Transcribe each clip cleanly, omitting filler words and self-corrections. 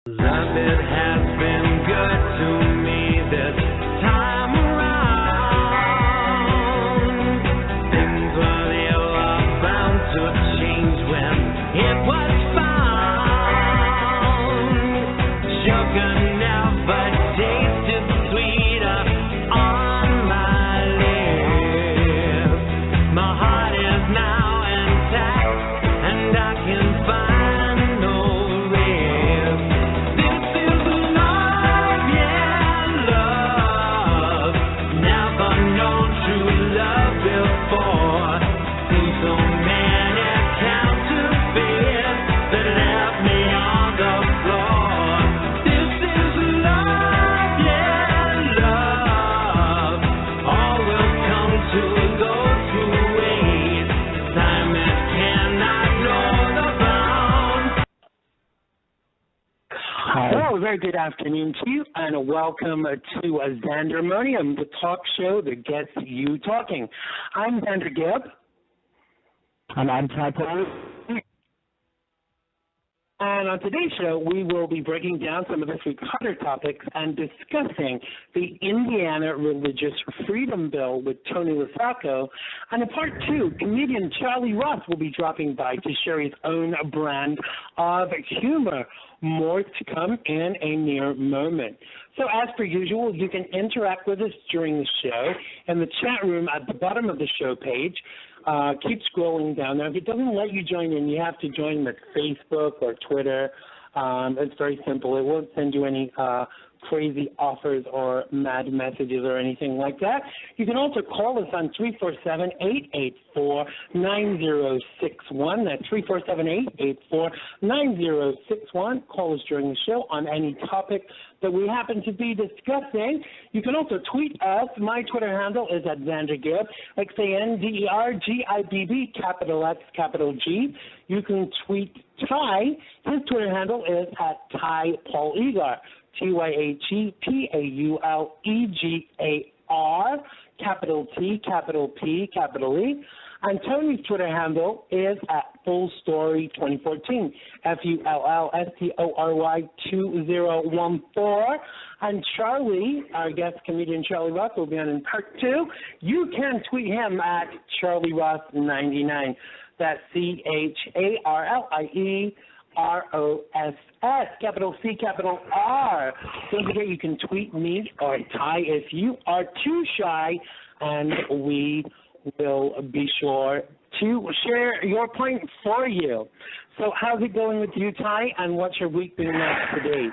Love it has been good to me this time around. Things were ever bound to change when it was found. Sugar never tasted sweeter on my lips. My heart is now intact and I can find no rest. This is love, yeah, love. Never known true love before. Seen so many counterfeits that left me on the floor. This is love, yeah, love. All will come to go through ways. Time it cannot know the bounds. Hello, a very good afternoon to you, and welcome to Xandermonium, the talk show that gets you talking. I'm Xander Gibb. And I'm Tyhe. And on today's show, we will be breaking down some of this week's hotter topics and discussing the Indiana Religious Freedom Bill with Tony Losacco. And in part two, comedian Charlie Ross will be dropping by to share his own brand of humor. More to come in a near moment. So as per usual, you can interact with us during the show in the chat room at the bottom of the show page. Keep scrolling down there. If it doesn't let you join in, you have to join with Facebook or Twitter. It's very simple. It won't send you any crazy offers or mad messages or anything like that. You can also call us on 347-884-9061. That's 347-884-9061. Call us during the show on any topic that we happen to be discussing. You can also tweet us. My Twitter handle is at Xander Gibb, Xandergibb, capital X, capital G. You can tweet Tyhe. His Twitter handle is at Tyhe Paul Egar, TYHEPAULEGAR, capital T, capital P, capital E. And Tony's Twitter handle is at FullStory2014, FULLSTORY 2014. And Charlie, our guest comedian Charlie Ross, will be on in part two. You can tweet him at CharlieRoss99. That's CharlieRoss, capital C, capital R. Don't forget you can tweet me or Tyhe if you are too shy, and we will be sure to share your point for you. So how's it going with you, Tyhe, and what's your week been like today?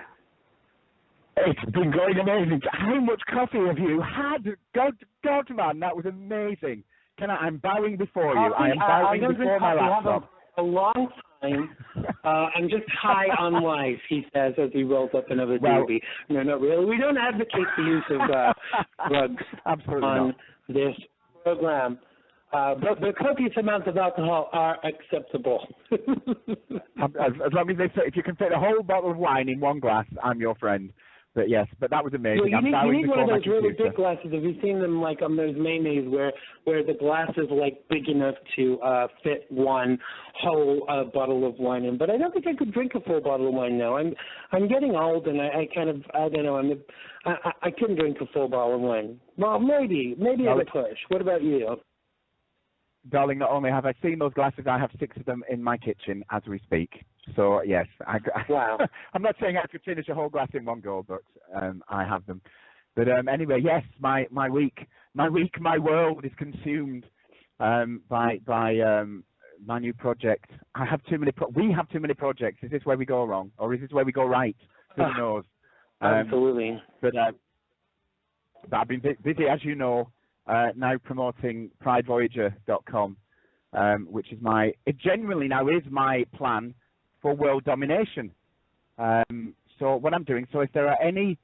It's been going amazing. How much coffee have you had? God, man, that was amazing. I'm bowing before you. I am bowing before my laptop. A long time. I'm just high on life, he says as he rolls up another doobie. No, not really. We don't advocate the use of drugs on this program. But the copious amounts of alcohol are acceptable. As long as if you can fit a whole bottle of wine in one glass, I'm your friend. But yes, but that was amazing. Well, you need one of those really big glasses. Have you seen them like on those mayonnaise where the glass is like big enough to fit one whole bottle of wine in? But I don't think I could drink a full bottle of wine now. I'm getting old, and I don't know. I couldn't drink a full bottle of wine. Well, maybe at a push. What about you? Darling, not only have I seen those glasses, I have 6 of them in my kitchen as we speak. So, yes. Wow. I'm not saying I could finish a whole glass in one go, but I have them. But anyway, yes, my world is consumed by my new project. I have too many. We have too many projects. Is this where we go wrong, or is this where we go right? Who knows? Absolutely. But I've been busy, as you know. Now promoting PrideVoyager.com, which is it genuinely now is my plan for world domination. So what I'm doing, so if there are any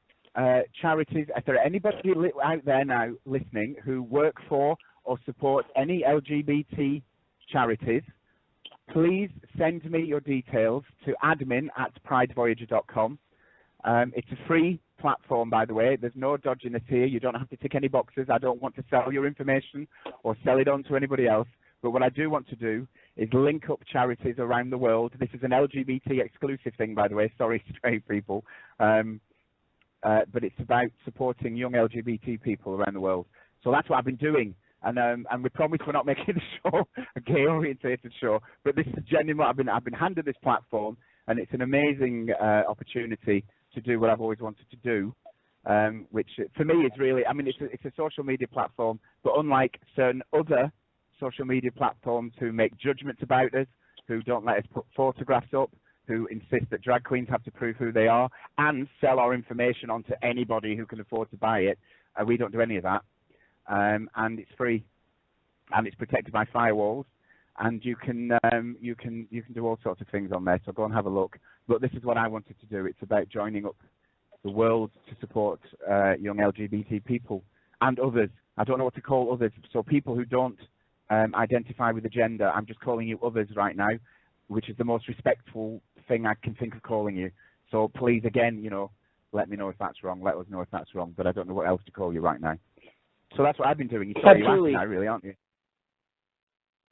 charities, if there are anybody out there now listening who work for or support any LGBT charities, please send me your details to admin@PrideVoyager.com. It's a free platform, by the way. There's no dodginess here. You don't have to tick any boxes. I don't want to sell your information or sell it on to anybody else. But what I do want to do is link up charities around the world. This is an LGBT exclusive thing, by the way. Sorry, straight people. But it's about supporting young LGBT people around the world. So that's what I've been doing. And we promise we're not making the show a gay-orientated show. But this is genuine. I've been handed this platform, and it's an amazing opportunity to do what I've always wanted to do. Which for me is really, I mean, it's a social media platform, but unlike certain other social media platforms who make judgments about us, who don't let us put photographs up, who insist that drag queens have to prove who they are and sell our information onto anybody who can afford to buy it. We don't do any of that, and it's free, and it's protected by firewalls, and you can do all sorts of things on there. So go and have a look. But this is what I wanted to do. It's about joining up the world to support young LGBT people and others. I don't know what to call others. So people who don't identify with a gender, I'm just calling you others right now, which is the most respectful thing I can think of calling you. So please, again, let me know if that's wrong. Let us know if that's wrong. But I don't know what else to call you right now. So that's what I've been doing. Absolutely. You're asking now, really, aren't you?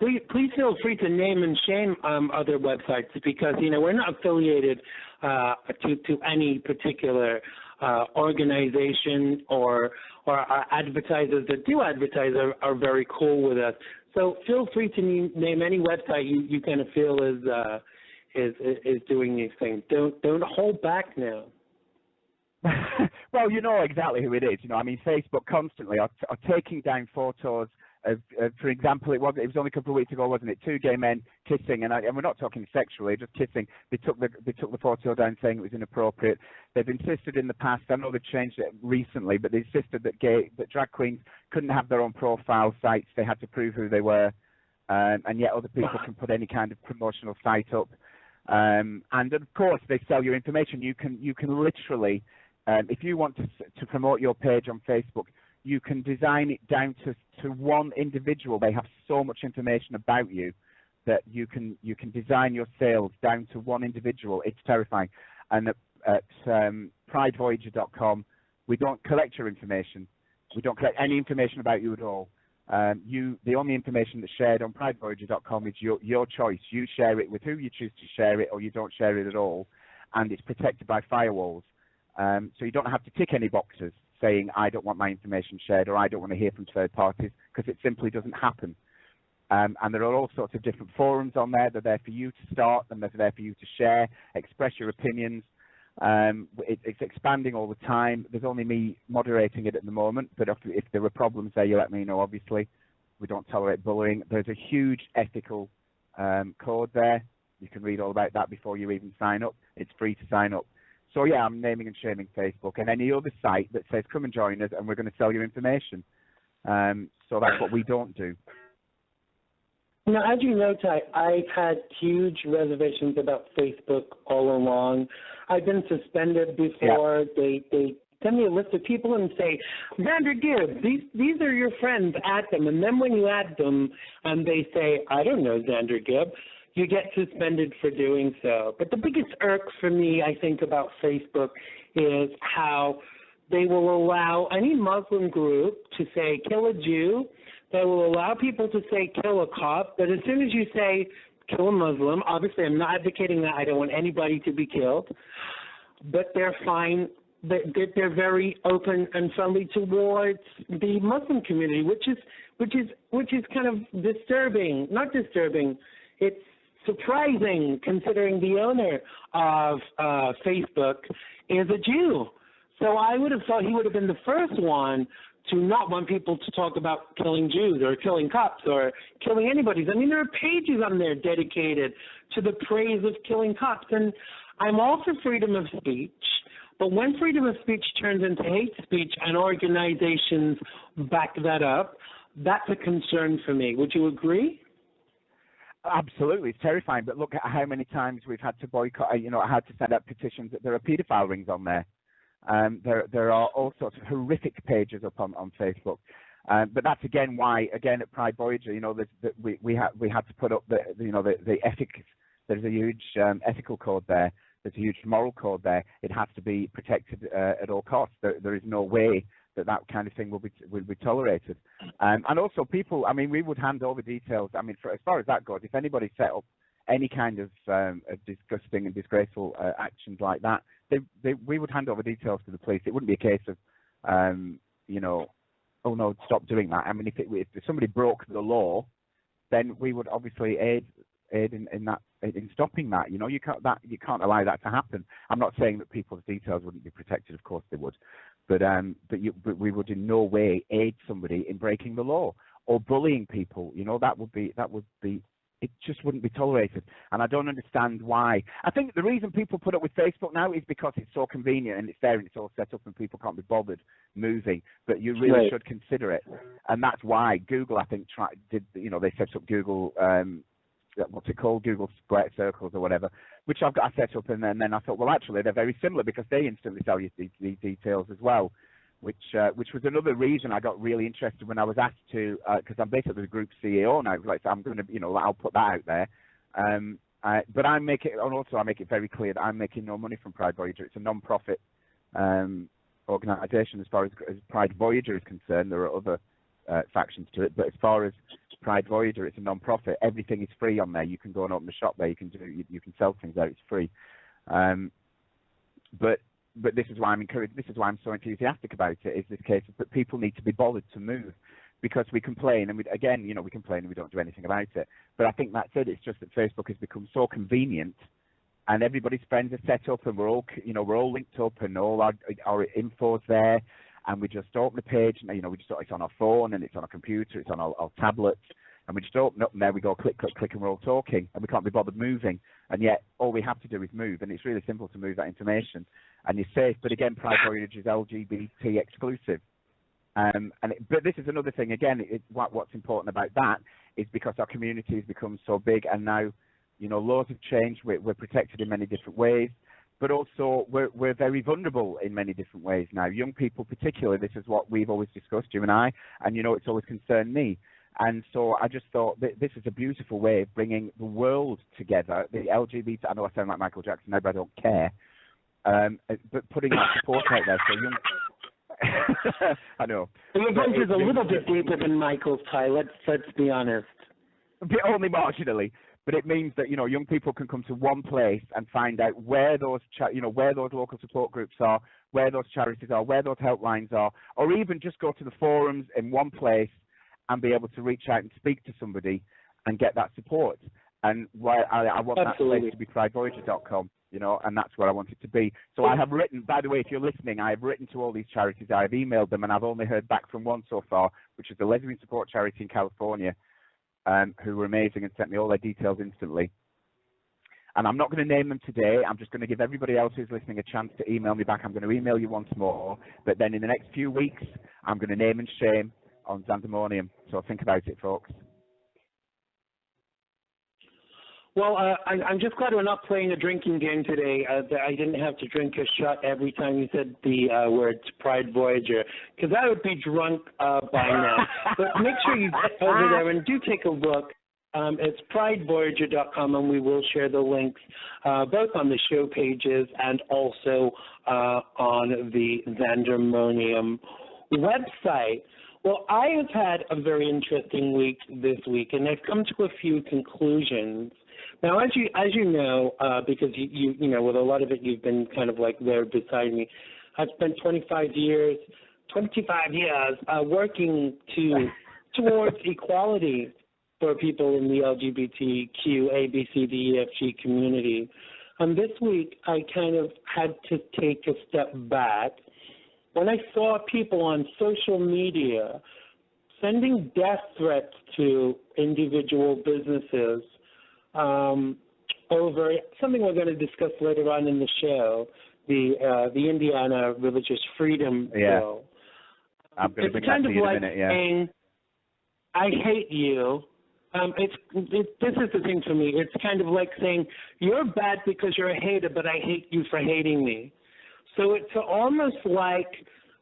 Please feel free to name and shame other websites, because we're not affiliated to any particular organization, or our advertisers that do advertise are very cool with us. So feel free to name any website you kind of feel is doing these things. Don't hold back now. Well, you know exactly who it is. I mean, Facebook constantly are taking down photos of, for example, it was only a couple of weeks ago, wasn't it? Two gay men kissing, and we're not talking sexually, just kissing. They took the photo down, saying it was inappropriate. They've insisted in the past, I know they've changed it recently, but they insisted that drag queens couldn't have their own profile sites. They had to prove who they were, and yet other people can put any kind of promotional site up. And of course, they sell your information. You can literally, if you want to promote your page on Facebook, you can design it down to one individual. They have so much information about you that you can design your sales down to one individual. It's terrifying. And at pridevoyager.com, we don't collect your information. We don't collect any information about you at all. The only information that's shared on pridevoyager.com is your choice. You share it with who you choose to share it, or you don't share it at all, and it's protected by firewalls. So you don't have to tick any boxes saying, I don't want my information shared, or I don't want to hear from third parties, because it simply doesn't happen. And there are all sorts of different forums on there. They're there for you to start, and they're there for you to share, express your opinions. It's expanding all the time. There's only me moderating it at the moment, but if there were problems there, you let me know, obviously. We don't tolerate bullying. There's a huge ethical code there. You can read all about that before you even sign up. It's free to sign up. So yeah, I'm naming and shaming Facebook and any other site that says, come and join us and we're going to sell your information. So that's what we don't do. Now, as you know, Tyhe, I've had huge reservations about Facebook all along. I've been suspended before. Yeah. They send me a list of people and say, Xander, Gibb, these are your friends, add them. And then when you add them and they say, I don't know Xander Gibb, you get suspended for doing so. But the biggest irk for me, I think, about Facebook is how they will allow any Muslim group to say, kill a Jew. They will allow people to say, kill a cop. But as soon as you say, kill a Muslim, obviously I'm not advocating that. I don't want anybody to be killed. But they're fine. They're very open and friendly towards the Muslim community, which is kind of disturbing. Not disturbing. It's surprising, considering the owner of Facebook is a Jew. So I would have thought he would have been the first one to not want people to talk about killing Jews or killing cops or killing anybody. I mean, there are pages on there dedicated to the praise of killing cops. And I'm all for freedom of speech, but when freedom of speech turns into hate speech and organizations back that up, that's a concern for me. Would you agree? Absolutely, it's terrifying. But look at how many times we've had to boycott. I had to send out petitions that there are paedophile rings on there. There are all sorts of horrific pages up on Facebook. But that's again why, again at Pride Voyager, we had to put up the ethics. There's a huge ethical code there. There's a huge moral code there. It has to be protected at all costs. There is no way that kind of thing will be tolerated. And also people, I mean, we would hand over details. I mean, as far as that goes, if anybody set up any kind of disgusting and disgraceful actions like that, we would hand over details to the police. It wouldn't be a case of, you know, oh no, stop doing that. I mean, if somebody broke the law, then we would obviously aid in stopping that. You know, you can't allow that to happen. I'm not saying that people's details wouldn't be protected. Of course they would, but we would in no way aid somebody in breaking the law or bullying people. You know, that would be. It just wouldn't be tolerated, and I don't understand why. I think the reason people put up with Facebook now is because it's so convenient and it's there and it's all set up and people can't be bothered moving. But you really should consider it, and that's why Google, I think, they set up Google, what's it called, Google Square Circles or whatever, which I set up, and then I thought, well, actually they're very similar because they instantly tell you these details as well. Which was another reason I got really interested when I was asked to, because I'm basically the group CEO now. Like, so I'm going to, you know, I'll put that out there. But I make it very clear that I'm making no money from Pride Voyager. It's a non-profit organisation as far as Pride Voyager is concerned. There are other factions to it, but as far as Pride Voyager, it's a non-profit. Everything is free on there. You can go and open a shop there. You can sell things there. It's free. But this is why I'm encouraged. This is why I'm so enthusiastic about it. Is this case that people need to be bothered to move, because we complain and we complain and we don't do anything about it. But I think that's it. It's just that Facebook has become so convenient, and everybody's friends are set up, and we're all linked up, and all our info's there, and we just open the page, and it's on our phone and it's on our computer, it's on our tablets. And we just open up and there we go, click, click, click, and we're all talking, and we can't be bothered moving. And yet all we have to do is move, and it's really simple to move that information, and you're safe. But again, Pride Voyager is LGBT exclusive. But this is another thing. Again, what's important about that is because our community has become so big, and now, you know, laws have changed. We're protected in many different ways, but also we're very vulnerable in many different ways now. Young people, particularly, this is what we've always discussed, you and I, and you know, it's always concerned me. And so I just thought that this is a beautiful way of bringing the world together, the LGBT, I know I sound like Michael Jackson now, but I don't care, but putting that support out there so young... I know. Your bunch is a little bit deeper than Michael's, Tyhe, let's be honest. Only marginally. But it means that, you know, young people can come to one place and find out where those local support groups are, where those charities are, where those helplines are, or even just go to the forums in one place and be able to reach out and speak to somebody and get that support. And I want that place to be pridevoyager.com, you know, and that's where I want it to be. So I have written, by the way, if you're listening, I have written to all these charities. I've emailed them, and I've only heard back from one so far, which is the Lesbian Support Charity in California, who were amazing and sent me all their details instantly. And I'm not going to name them today. I'm just going to give everybody else who's listening a chance to email me back. I'm going to email you once more. But then in the next few weeks, I'm going to name and shame on Xandermonium. So think about it, folks. Well, I'm just glad we're not playing a drinking game today. I didn't have to drink a shot every time you said the words Pride Voyager, because I would be drunk by now. But make sure you get over there and do take a look. It's pridevoyager.com, and we will share the links both on the show pages and also on the Xandermonium website. Well, I have had a very interesting week this week, and I've come to a few conclusions. Now, as you know, because you know, with a lot of it, you've been kind of like there beside me. I've spent 25 years working towards equality for people in the LGBTQ, A, B, C, D, E, F, G community. This week, I kind of had to take a step back when I saw people on social media sending death threats to individual businesses over something we're going to discuss later on in the show, the Indiana Religious Freedom Bill. I'm going to bring kind that of to you like in a minute, yeah. saying, I hate you. This is the thing for me. It's kind of like saying, you're bad because you're a hater, but I hate you for hating me. So it's almost like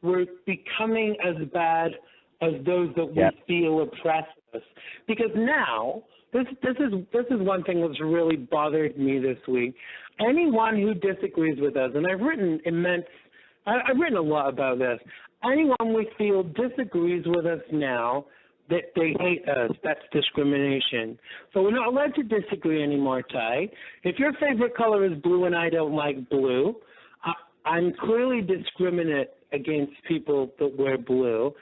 we're becoming as bad as those that we feel oppress us. Because now, this is one thing that's really bothered me this week. Anyone who disagrees with us, and I've written immense I've written a lot about this. Anyone we feel disagrees with us now, that they hate us, that's discrimination. So we're not allowed to disagree anymore, Ty. If your favorite color is blue and I don't like blue, I'm clearly discriminate against people that wear blue.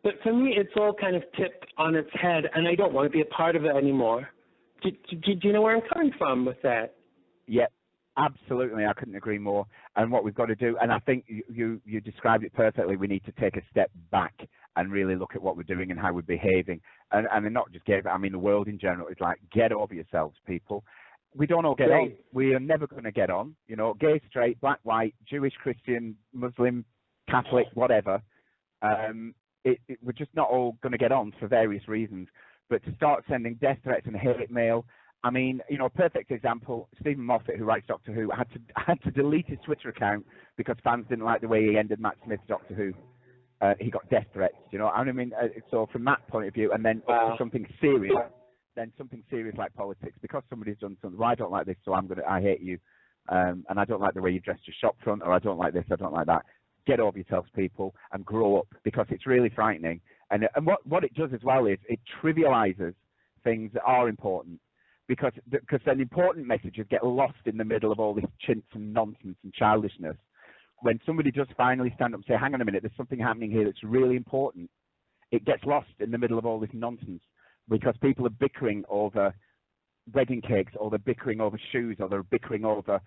But for me, it's all kind of tipped on its head, and I don't want to be a part of it anymore. Do you know where I'm coming from with that? Yeah, absolutely. I couldn't agree more. And what we've got to do, and I think you described it perfectly, we need to take a step back and really look at what we're doing and how we're behaving. And not just Gabe, I mean the world in general. It's like, get over yourselves, people. We don't all get on. We are never going to get on. You know, gay, straight, black, white, Jewish, Christian, Muslim, Catholic, whatever. We're just not all going to get on for various reasons. But to start sending death threats and hate mail, I mean, you know, a perfect example, Stephen Moffat, who writes Doctor Who, had to delete his Twitter account because fans didn't like the way he ended Matt Smith's Doctor Who. He got death threats, you know. I mean, so from that point of view, and then up to something serious, like politics, because somebody's done something. Well, I don't like this, so I hate you, and I don't like the way you dressed your shop front, or I don't like this, I don't like that. Get over yourselves, people, and grow up, because it's really frightening. And what it does as well is it trivializes things that are important, because then important messages get lost in the middle of all this chintz and nonsense and childishness. When somebody does finally stand up and say, hang on a minute, there's something happening here that's really important, it gets lost in the middle of all this nonsense, because people are bickering over wedding cakes, or they're bickering over shoes, or they're bickering over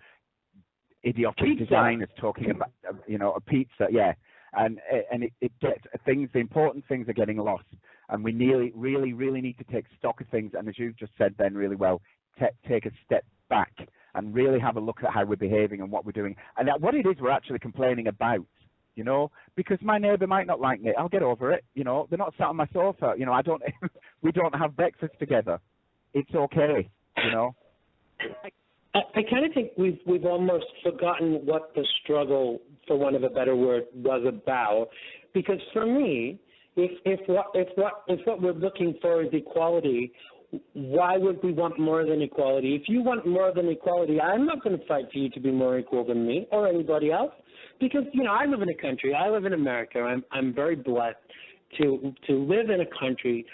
idiotic designers talking about, you know, a pizza, yeah. And it gets things, the important things are getting lost, and we really need to take stock of things, and as you've just said then really well, take a step back and really have a look at how we're behaving and what we're doing, and what it is we're actually complaining about, you know, because my neighbour might not like me, I'll get over it, you know, they're not sat on my sofa, you know, we don't have breakfast together, it's okay, you know. I kind of think we've almost forgotten what the struggle, for want of a better word, was about. Because for me, if what we're looking for is equality, why would we want more than equality? If you want more than equality, I'm not going to fight for you to be more equal than me or anybody else. Because, you know, I live in a country, I live in America, I'm very blessed to live in a country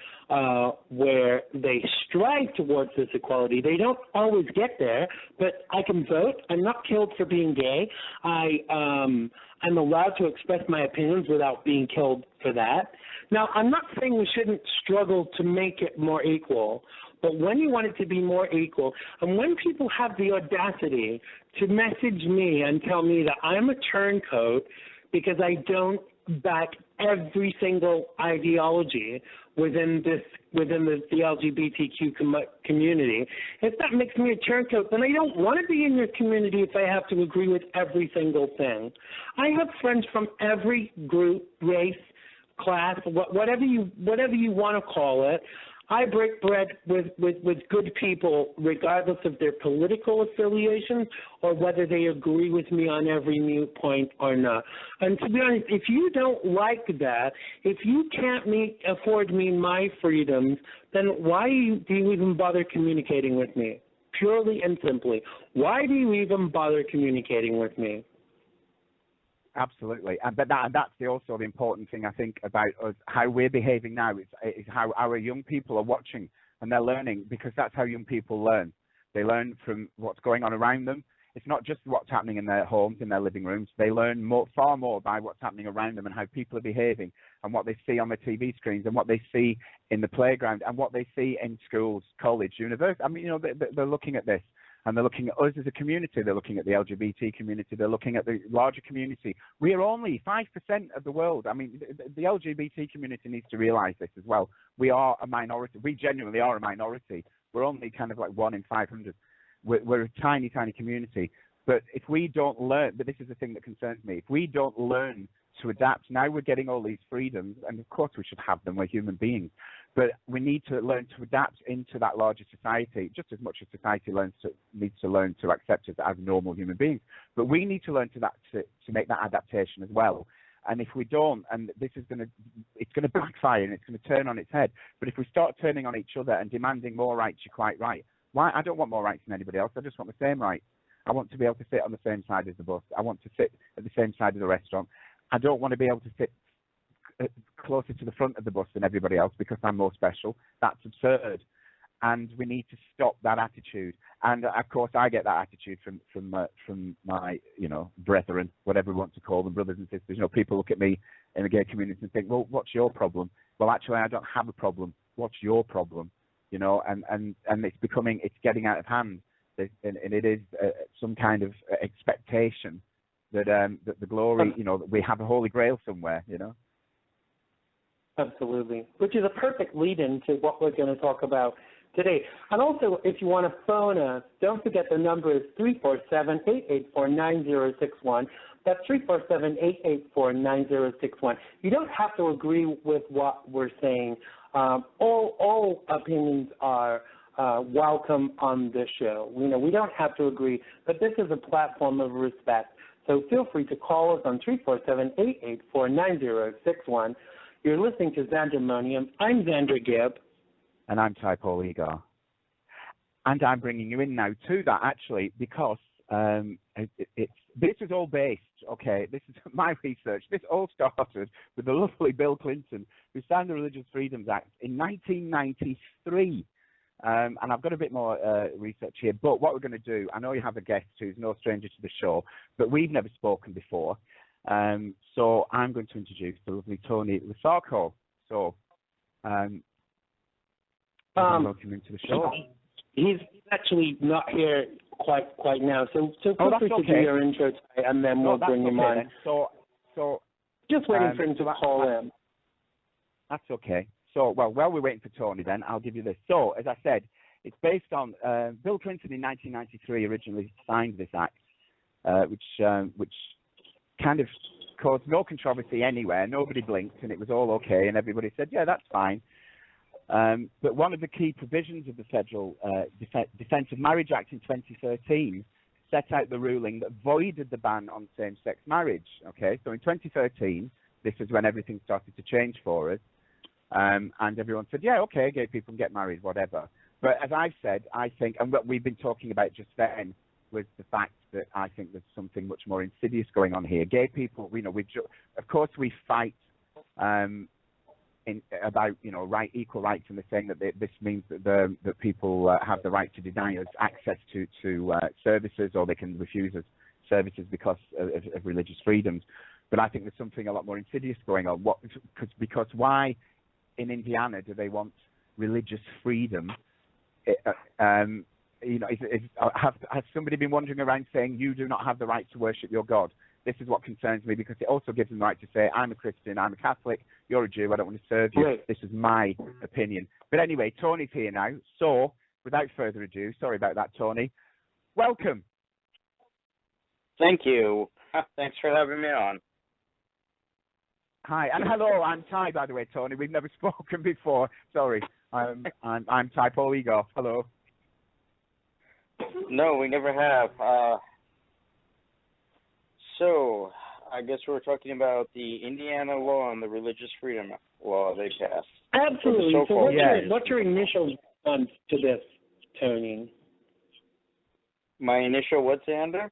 where they strive towards this equality. They don't always get there, but I can vote. I'm not killed for being gay. I'm allowed to express my opinions without being killed for that. Now, I'm not saying we shouldn't struggle to make it more equal, but when you want it to be more equal, and when people have the audacity to message me and tell me that I'm a turncoat because I don't back every single ideology within the LGBTQ community. If that makes me a turncoat, then I don't want to be in your community if I have to agree with every single thing. I have friends from every group, race, class, whatever you want to call it. I break bread with good people regardless of their political affiliations or whether they agree with me on every mute point or not. And to be honest, if you don't like that, if you can't afford me my freedoms, then why do you even bother communicating with me? Purely and simply, why do you even bother communicating with me? Absolutely, but that's also the important thing I think about us, how we're behaving now is how our young people are watching and they're learning, because that's how young people learn. They learn from what's going on around them. It's not just what's happening in their homes, in their living rooms. They learn far more by what's happening around them and how people are behaving and what they see on the TV screens and what they see in the playground and what they see in schools, college, university. I mean, you know, they're looking at this. And they're looking at us as a community. They're looking at the LGBT community. They're looking at the larger community. We are only 5% of the world. I mean, the LGBT community needs to realize this as well. We are a minority. We genuinely are a minority. We're only kind of like 1 in 500. We're a tiny, tiny community. But if we don't learn, but this is the thing that concerns me, if we don't learn to adapt, now we're getting all these freedoms, and of course we should have them, we're human beings, but we need to learn to adapt into that larger society, just as much as society needs to learn to accept us as normal human beings. But we need to learn to make that adaptation as well. And if we don't, and it's going to backfire and it's going to turn on its head. But if we start turning on each other and demanding more rights, you're quite right. Why? I don't want more rights than anybody else. I just want the same rights. I want to be able to sit on the same side as the bus. I want to sit at the same side of the restaurant. I don't want to be able to sit closer to the front of the bus than everybody else because I'm more special. That's absurd. And we need to stop that attitude. And of course, I get that attitude from my brethren, whatever we want to call them, brothers and sisters. People look at me in the gay community and think, well, what's your problem? Well, actually, I don't have a problem. What's your problem? And it's getting out of hand, and it is some kind of expectation that the glory, that we have a holy grail somewhere, Absolutely, which is a perfect lead-in to what we're going to talk about today. And also, if you want to phone us, don't forget the number is 347-884-9061. That's 347-884-9061. You don't have to agree with what we're saying. All opinions are welcome on this show. We don't have to agree, but this is a platform of respect. So feel free to call us on 347-884-9061. You're listening to Xandermonium. I'm Xander Gibb. And I'm Tyhe, Egar. And I'm bringing you in now to that, actually, because this is all based, this is my research. This all started with the lovely Bill Clinton, who signed the Religious Freedoms Act in 1993. And I've got a bit more research here, but what we're going to do, I know you have a guest who's no stranger to the show, but we've never spoken before. So I'm going to introduce the lovely Anthony Losacco. So, welcome into the show. He's actually not here quite now, so feel free to do your intro, and then we'll bring him on. Then. So just waiting for him to call in. That's okay. So, while we're waiting for Tony, then I'll give you this. So, as I said, it's based on Bill Clinton in 1993 originally signed this act, which kind of caused no controversy anywhere. Nobody blinked, and it was all okay, and everybody said, yeah, that's fine. But one of the key provisions of the Federal Defence of Marriage Act in 2013 set out the ruling that voided the ban on same-sex marriage. Okay, so in 2013, this is when everything started to change for us, and everyone said, yeah, okay, gay people can get married, whatever. But as I've said, I think, and what we've been talking about just then was the fact that I think there's something much more insidious going on here. Gay people, of course, we fight about equal rights, and they're saying that this means that people have the right to deny us access to services, or they can refuse us services because of religious freedoms. But I think there's something a lot more insidious going on. Because why in Indiana do they want religious freedom? Has somebody been wandering around saying you do not have the right to worship your God? This is what concerns me, because it also gives them the right to say, I'm a Christian, I'm a Catholic, you're a Jew, I don't want to serve you. Right. This is my opinion. But anyway, Tony's here now. So, without further ado, sorry about that, Tony. Welcome. Thank you. Thanks for having me on. Hi, and hello, I'm Tyhe, by the way, Tony. We've never spoken before. Sorry. I'm Tyhe Egar. Hello. No, we never have. So, I guess we're talking about the Indiana law and the religious freedom law they passed. Absolutely. So what's your initial response to this, Tony? My initial what, Xander?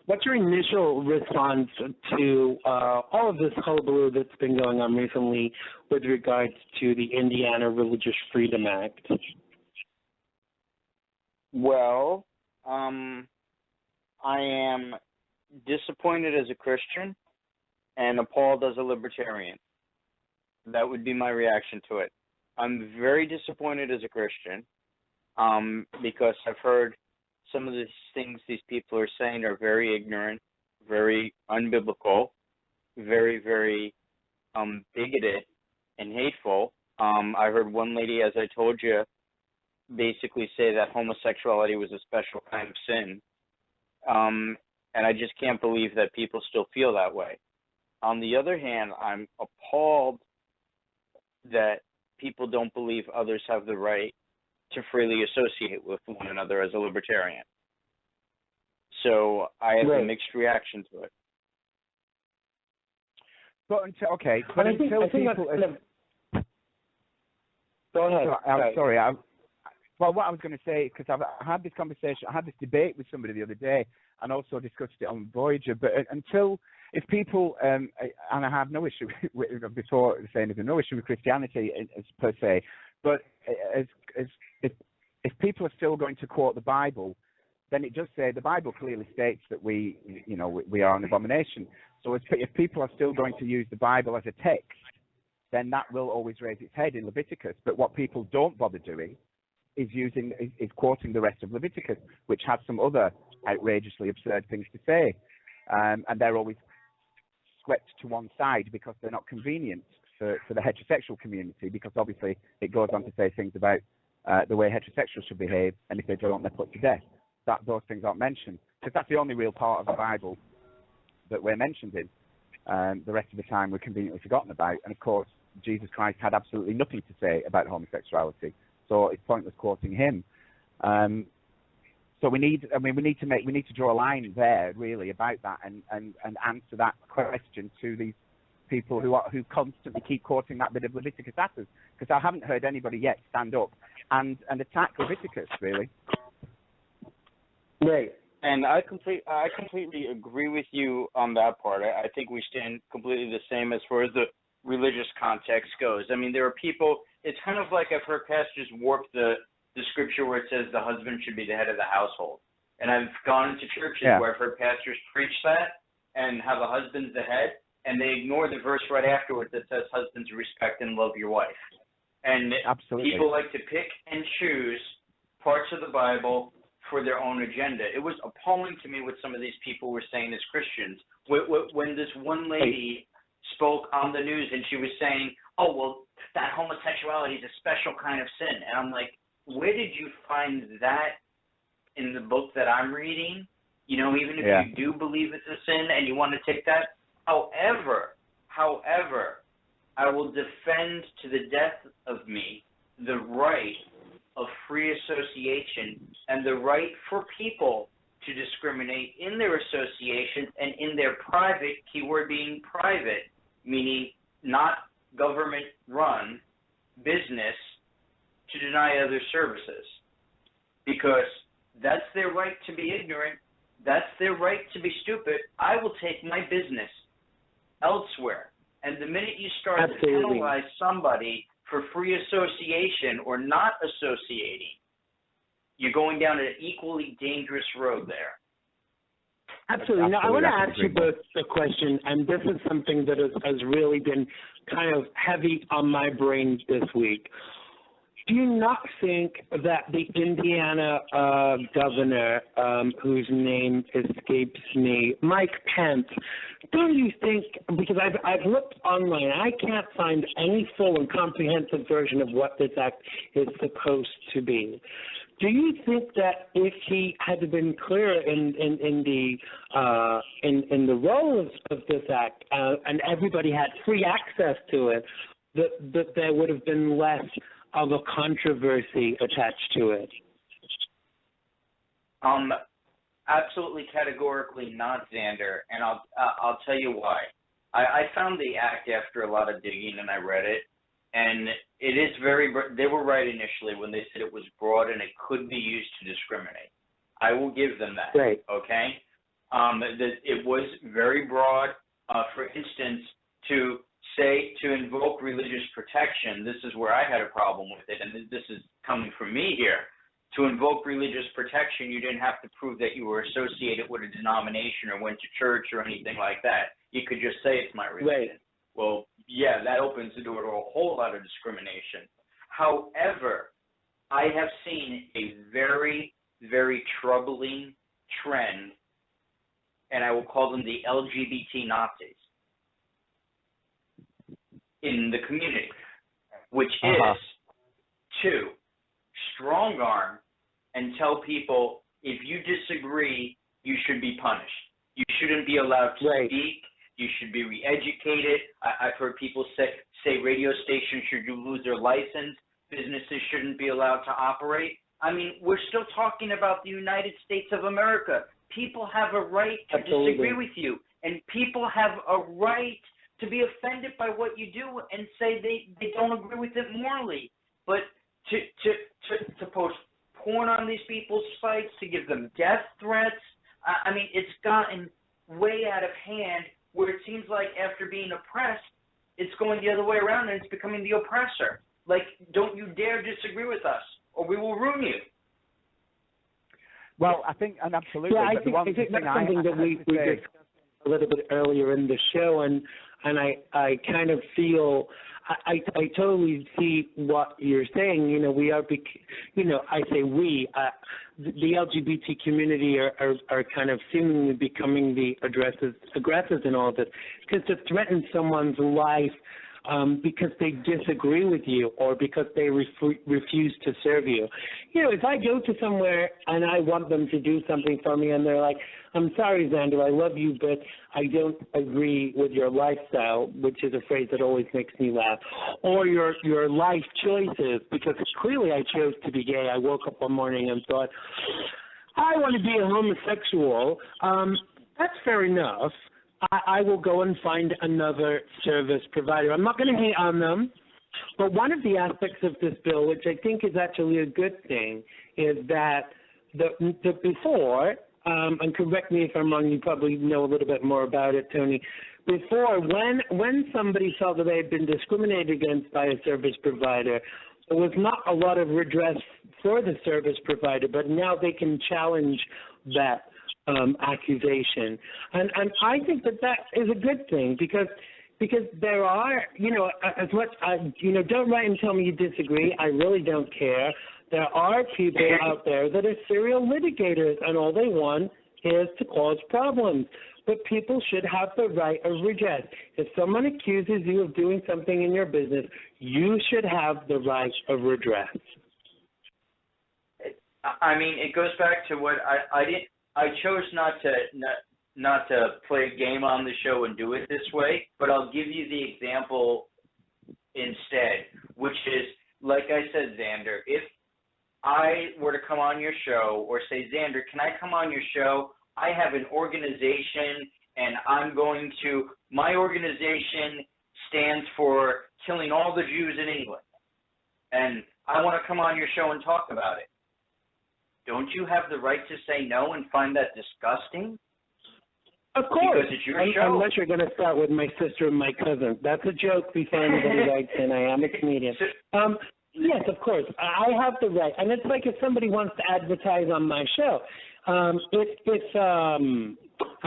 What's your initial response to all of this hullabaloo that's been going on recently with regards to the Indiana Religious Freedom Act? Well, I am disappointed as a Christian and appalled as a libertarian. That would be my reaction to it. I'm very disappointed as a Christian because I've heard some of the things these people are saying are very ignorant, very unbiblical, very, very bigoted and hateful. I heard one lady, as I told you, basically say that homosexuality was a special kind of sin. And I just can't believe that people still feel that way. On the other hand, I'm appalled that people don't believe others have the right to freely associate with one another as a libertarian. So I have a mixed reaction to it. But until people... Go ahead. I'm sorry. Well, what I was going to say, because I had this conversation, I had this debate with somebody the other day, and also discussed it on Voyager. But until if people, and I have no issue with, before saying there's no issue with Christianity as per se, but if people are still going to quote the Bible, then it does say the Bible clearly states that we are an abomination. So if people are still going to use the Bible as a text, then that will always raise its head in Leviticus. But what people don't bother doing is quoting the rest of Leviticus, which has some other outrageously absurd things to say, and they're always swept to one side because they're not convenient for the heterosexual community, because obviously it goes on to say things about the way heterosexuals should behave, and if they don't, they're put to death. Those things aren't mentioned, because that's the only real part of the Bible that we're mentioned in. The rest of the time we're conveniently forgotten about, and of course Jesus Christ had absolutely nothing to say about homosexuality, so it's pointless quoting him. So we need to draw a line there really about that, and answer that question to these people who constantly keep quoting that bit of Leviticus at us, because I haven't heard anybody yet stand up and attack Leviticus really. Right. And I completely agree with you on that part. I think we stand completely the same as far as the religious context goes. I mean, there are people, it's kind of like I've heard pastors warp the scripture where it says the husband should be the head of the household. And I've gone into churches where I've heard pastors preach that and have a husband's the head, and they ignore the verse right afterwards that says husbands respect and love your wife. And people like to pick and choose parts of the Bible for their own agenda. It was appalling to me what some of these people were saying as Christians. When this one lady spoke on the news and she was saying, oh, well, that homosexuality is a special kind of sin. And I'm like, where did you find that in the book that I'm reading? You know, even if you do believe it's a sin and you want to take that. However, I will defend to the death of me the right of free association and the right for people to discriminate in their association and in their private, keyword being private, meaning not government-run business, to deny other services. Because that's their right to be ignorant. That's their right to be stupid. I will take my business elsewhere. And the minute you start to penalize somebody for free association or not associating, you're going down an equally dangerous road there. Absolutely. Now, I want to ask you both a question, and this is something that has really been kind of heavy on my brain this week. Do you not think that the Indiana governor, whose name escapes me, Mike Pence, don't you think, because I've looked online, I can't find any full and comprehensive version of what this act is supposed to be. Do you think that if he had been clearer in the role of this act and everybody had free access to it, that there would have been less of a controversy attached to it? Absolutely, categorically not, Xander, and I'll tell you why. I found the act after a lot of digging, and I read it, and it is they were right initially when they said it was broad and it could be used to discriminate. I will give them that. Right. Okay? It was very broad. For instance, to invoke religious protection, this is where I had a problem with it, and this is coming from me here. To invoke religious protection, you didn't have to prove that you were associated with a denomination or went to church or anything like that. You could just say it's my religion. Right. Well, yeah, that opens the door to a whole lot of discrimination. However, I have seen a very, very troubling trend, and I will call them the LGBT Nazis in the community, which is to strong arm and tell people if you disagree, you should be punished. You shouldn't be allowed to speak. You should be re-educated. I've heard people say radio stations should lose their license. Businesses shouldn't be allowed to operate. I mean, we're still talking about the United States of America. People have a right to disagree with you, and people have a right to be offended by what you do and say they don't agree with it morally. But to post porn on these people's sites, to give them death threats, I mean, it's gotten way out of hand where it seems like after being oppressed, it's going the other way around and it's becoming the oppressor. Like, don't you dare disagree with us, or we will ruin you. Well, I think, and absolutely. Yeah, I but think, the I think that's I something that we discussed a little bit earlier in the show, and I kind of feel I totally see what you're saying. You know, we are, I say we, the LGBT community are kind of seemingly becoming the aggressors in all of this, because to threaten someone's life because they disagree with you or because they refuse to serve you. You know, if I go to somewhere and I want them to do something for me and they're like, I'm sorry, Xander, I love you, but I don't agree with your lifestyle, which is a phrase that always makes me laugh, or your life choices, because clearly I chose to be gay. I woke up one morning and thought, I want to be a homosexual. That's fair enough. I will go and find another service provider. I'm not going to hate on them, but one of the aspects of this bill, which I think is actually a good thing, is that the before, and correct me if I'm wrong, you probably know a little bit more about it, Tony. Before, when somebody felt that they had been discriminated against by a service provider, there was not a lot of redress for the service provider, but now they can challenge that accusation, and I think that is a good thing because there are, as much don't write and tell me you disagree. I really don't care. There are people out there that are serial litigators, and all they want is to cause problems. But people should have the right of redress. If someone accuses you of doing something in your business, you should have the right of redress. I mean, it goes back to what I chose not to play a game on the show and do it this way, but I'll give you the example instead, which is, like I said, Xander, if I were to come on your show or say, Xander, can I come on your show? I have an organization and my organization stands for killing all the Jews in England, and I want to come on your show and talk about it. Don't you have the right to say no and find that disgusting? Of course. Because it's your show. Unless you're going to start with my sister and my cousin. That's a joke before anybody writes in. I am a comedian. Yes, of course. I have the right. And it's like if somebody wants to advertise on my show. I'm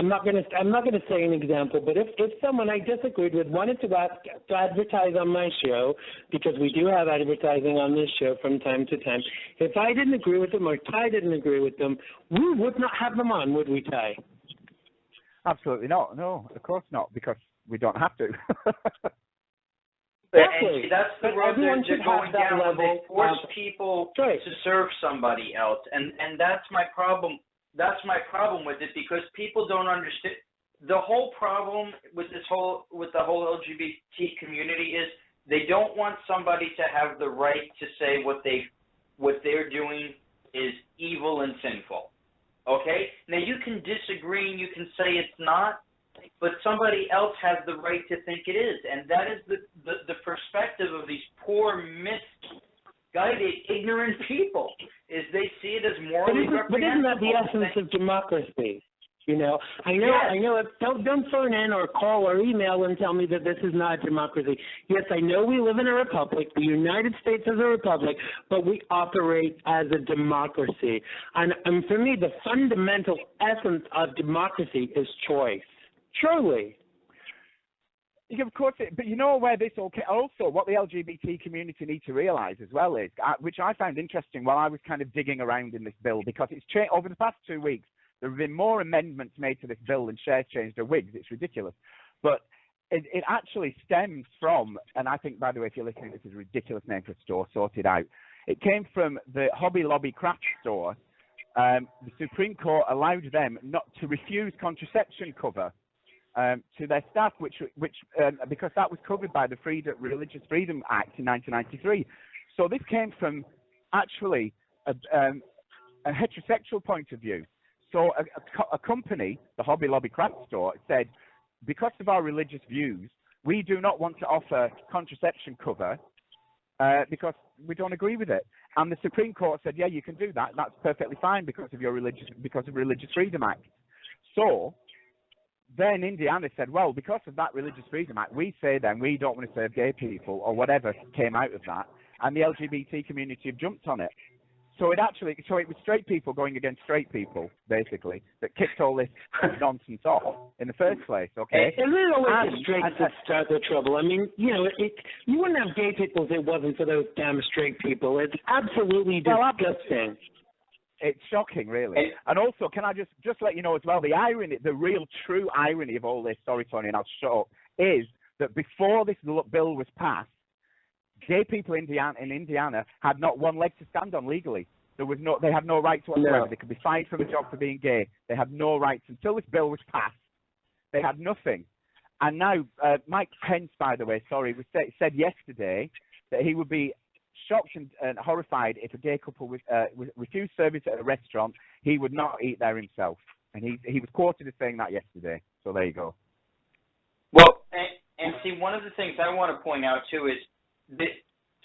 not going to say an example, but if someone I disagreed with wanted to advertise on my show, because we do have advertising on this show from time to time, if I didn't agree with them or Tyhe didn't agree with them, we would not have them on, would we, Tyhe? Absolutely not. No, of course not, because we don't have to. Exactly. And that's the road they're going down when they force people to serve somebody else, and that's my problem. That's my problem with it, because people don't understand. The whole problem with the whole LGBT community is they don't want somebody to have the right to say what they're doing is evil and sinful. Okay? Now you can disagree and you can say it's not, but somebody else has the right to think it is, and that is the perspective of these poor, misguided, ignorant people. Is they see it as morally reprehensible. But isn't that the essence of democracy? You know, I know. Don't phone in or call or email and tell me that this is not democracy. Yes, I know we live in a republic. The United States is a republic, but we operate as a democracy. And for me, the fundamental essence of democracy is choice. Surely. Yeah, of course, but you know where this also, what the LGBT community need to realise as well is, which I found interesting while I was kind of digging around in this bill, because it's changed over the past 2 weeks. There have been more amendments made to this bill than shares changed their wigs. It's ridiculous. But it actually stems from, and I think, by the way, if you're listening, this is a ridiculous name for a store, Sorted Out. It came from the Hobby Lobby craft store. The Supreme Court allowed them not to refuse contraception cover to their staff, which because that was covered by the Religious Freedom Act in 1993. So this came from actually a heterosexual point of view. So a company, the Hobby Lobby craft store, said, because of our religious views, we do not want to offer contraception cover because we don't agree with it. And the Supreme Court said, yeah, you can do that. That's perfectly fine because of Religious Freedom Act. So then Indiana said, well, because of that Religious Freedom Act, we say then we don't want to serve gay people or whatever came out of that, and the LGBT community have jumped on it. So it was straight people going against straight people, basically, that kicked all this nonsense off in the first place, okay? It really always the straights that start the trouble. I mean, you wouldn't have gay people if it wasn't for those damn straight people. It's absolutely disgusting. It's shocking, really. And also, can I just let you know as well, the irony, the real true irony of all this, sorry, Tony, and I'll shut up, is that before this bill was passed, gay people in Indiana had not one leg to stand on legally. They had no rights whatsoever. No. They could be fired from a job for being gay. They had no rights until this bill was passed. They had nothing. And now, Mike Pence, by the way, said yesterday that he would be shocked and horrified if a gay couple refused service at a restaurant. He would not eat there himself. And he was quoted as saying that yesterday. So there you go. Well, and see, one of the things I want to point out too is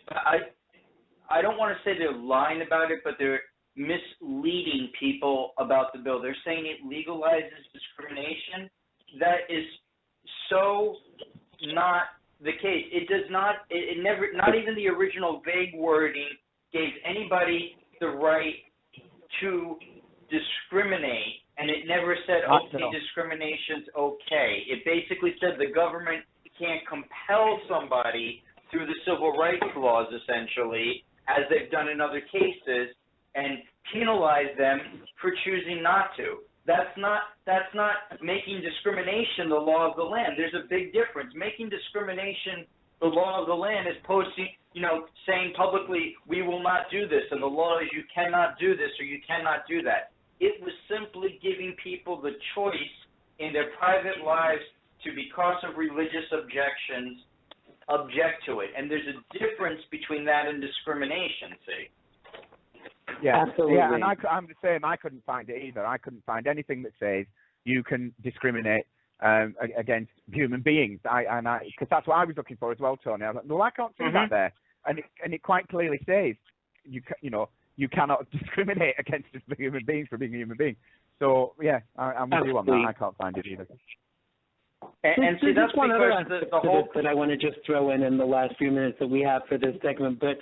I don't want to say they're lying about it, but they're misleading people about the bill. They're saying it legalizes discrimination. That is so not the case. It does not. It never. Not even the original vague wording gave anybody the right to discriminate, and it never said, okay, discrimination's okay. It basically said the government can't compel somebody through the civil rights laws, essentially, as they've done in other cases, and penalize them for choosing not to. That's not making discrimination the law of the land. There's a big difference. Making discrimination the law of the land is saying publicly, we will not do this, and the law is you cannot do this or you cannot do that. It was simply giving people the choice in their private lives to, because of religious objections, object to it, and there's a difference between that and discrimination. See? Yeah, absolutely. Yeah, and I'm the same. I couldn't find it either. I couldn't find anything that says you can discriminate against human beings. Because that's what I was looking for as well, Tony. I was like, well, I can't see that there, and it quite clearly says you cannot discriminate against human beings for being a human being. So yeah, I'm with you on that. I can't find it either. And see, that's one other aspect that I want to just throw in the last few minutes that we have for this segment. But,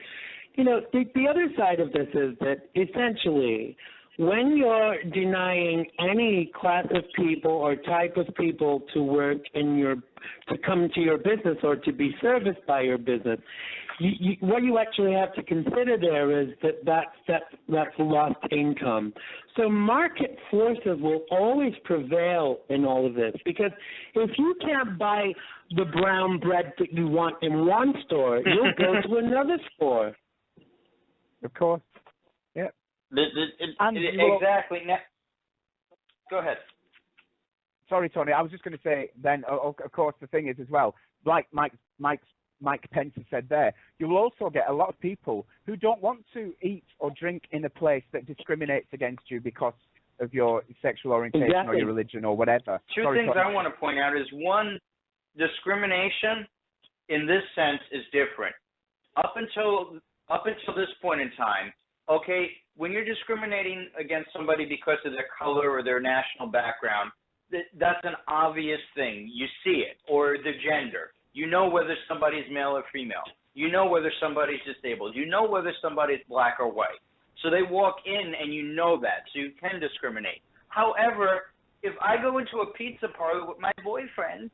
the other side of this is that essentially when you're denying any class of people or type of people to work to come to your business or to be serviced by your business, what you actually have to consider there is that's lost income. So market forces will always prevail in all of this, because if you can't buy the brown bread that you want in one store, you'll go to another store. Of course. Yeah. Exactly. Now, go ahead. Sorry, Tony. I was just going to say then, of course, the thing is as well, like Mike Pence has said there, you will also get a lot of people who don't want to eat or drink in a place that discriminates against you because of your sexual orientation or your religion or whatever. Two things I want to point out is, one, discrimination in this sense is different. Up until this point in time, okay, when you're discriminating against somebody because of their color or their national background, that's an obvious thing. You see it, or their gender. You know whether somebody's male or female. You know whether somebody's disabled. You know whether somebody's black or white. So they walk in and you know that, so you can discriminate. However, if I go into a pizza parlor with my boyfriend,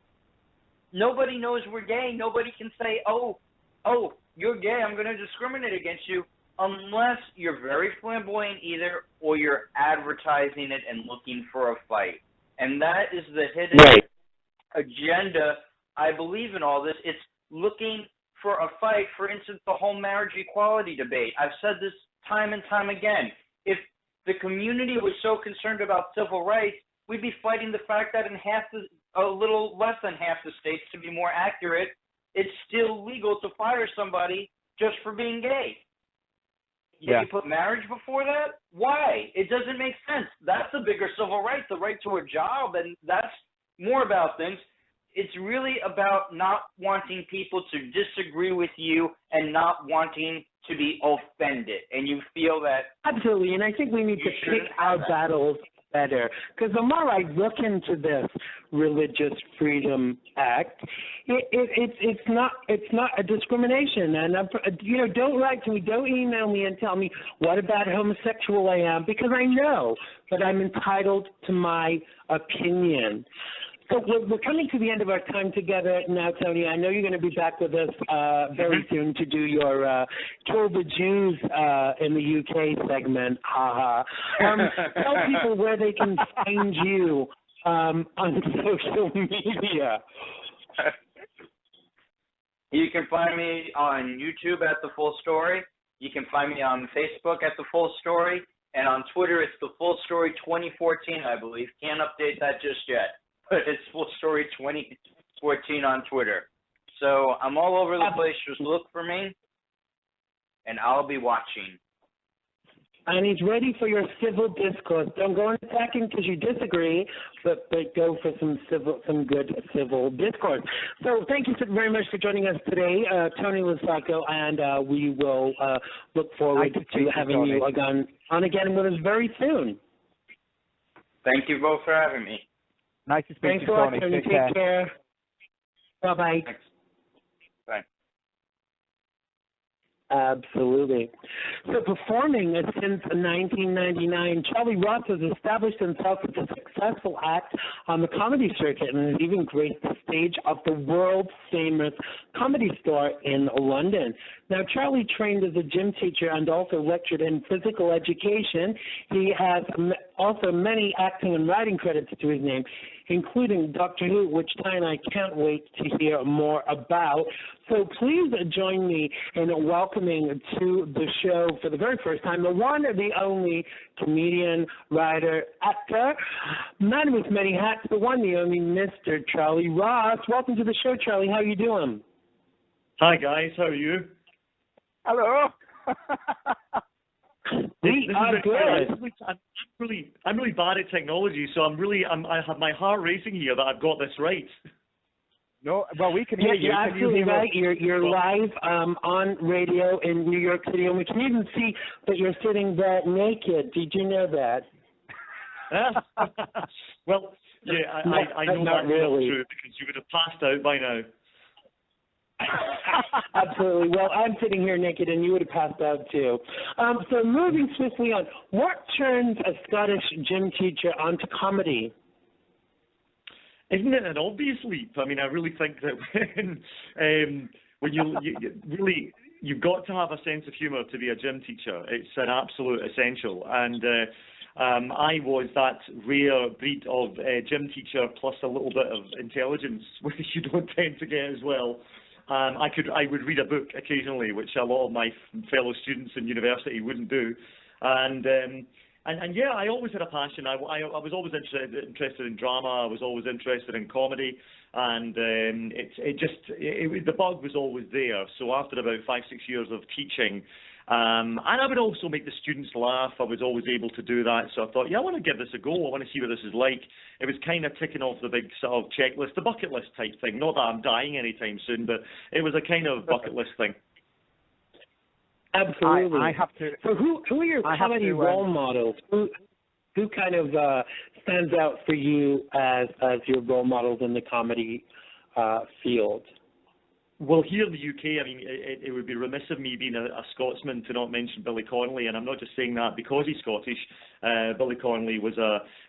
nobody knows we're gay. Nobody can say, oh, you're gay, I'm going to discriminate against you, unless you're very flamboyant either, or you're advertising it and looking for a fight. And that is the hidden agenda. I believe in all this. It's looking for a fight. For instance, the whole marriage equality debate. I've said this time and time again. If the community was so concerned about civil rights, we'd be fighting the fact that in a little less than half the states, to be more accurate, it's still legal to fire somebody just for being gay. Yeah. You put marriage before that? Why? It doesn't make sense. That's a bigger civil right, the right to a job, and that's more about things. It's really about not wanting people to disagree with you and not wanting to be offended. And you feel that... Absolutely, and I think we need to pick our battles better. Because the more I look into this, Religious Freedom Act. It's not a discrimination. And don't write to me, don't email me and tell me what about homosexual I am, because I know that I'm entitled to my opinion. So we're coming to the end of our time together now, Tony. I know you're going to be back with us very soon to do your Kill the Jews in the UK segment. Tell people where they can find you on social media. You can find me on YouTube at The Full Story. You can find me on Facebook at The Full Story. And on Twitter, it's The Full Story 2014, I believe. Can't update that just yet. But it's Full Story 2014 on Twitter. So I'm all over the place. Just look for me, and I'll be watching. And he's ready for your civil discourse. Don't go on attacking because you disagree, but go for some good civil discourse. So thank you very much for joining us today, Tony Losacco, and we will look forward to having you on again with us very soon. Thank you both for having me. Nice to speak Thanks to you, Tony. Tony. Take care. Bye-bye. Thanks. Bye. Absolutely. So performing since 1999, Charlie Ross has established himself as a successful act on the comedy circuit and has even graced the stage of the world-famous Comedy Store in London. Now, Charlie trained as a gym teacher and also lectured in physical education. He has also many acting and writing credits to his name, including Doctor Who, which Tyhe and I can't wait to hear more about. So please join me in welcoming to the show for the very first time the one, the only comedian, writer, actor, man with many hats, the one, the only Mr. Charlie Ross. Welcome to the show, Charlie. How are you doing? Hi, guys. How are you? Hello. We are good. I'm really bad at technology, so I have my heart racing here that I've got this right. No, well, we can hear you. You're absolutely right. You're live on radio in New York City, and we can even see that you're sitting there naked. Did you know that? Well, yeah, I know not that's really. not true because you would have passed out by now. Absolutely. Well, I'm sitting here naked, and you would have passed out too. So moving swiftly on, what turns a Scottish gym teacher onto comedy? Isn't it an obvious leap? I mean, I really think that when you've got to have a sense of humour to be a gym teacher. It's an absolute essential. And I was that rare breed of gym teacher plus a little bit of intelligence, which you don't tend to get as well. I would read a book occasionally, which a lot of my fellow students in university wouldn't do. And yeah, I always had a passion. I was always interested in drama. I was always interested in comedy, and the bug was always there. So after about 5-6 years of teaching, and I would also make the students laugh. I was always able to do that. So I thought, yeah, I want to give this a go. I want to see what this is like. It was kind of ticking off the big sort of checklist, the bucket list type thing. Not that I'm dying anytime soon, but it was a kind of bucket list thing. Absolutely. I have to. So who are your comedy role models? Who kind of stands out for you as your role models in the comedy field? Well, here in the UK, I mean, it would be remiss of me being a Scotsman to not mention Billy Connolly, and I'm not just saying that because he's Scottish. Billy Connolly was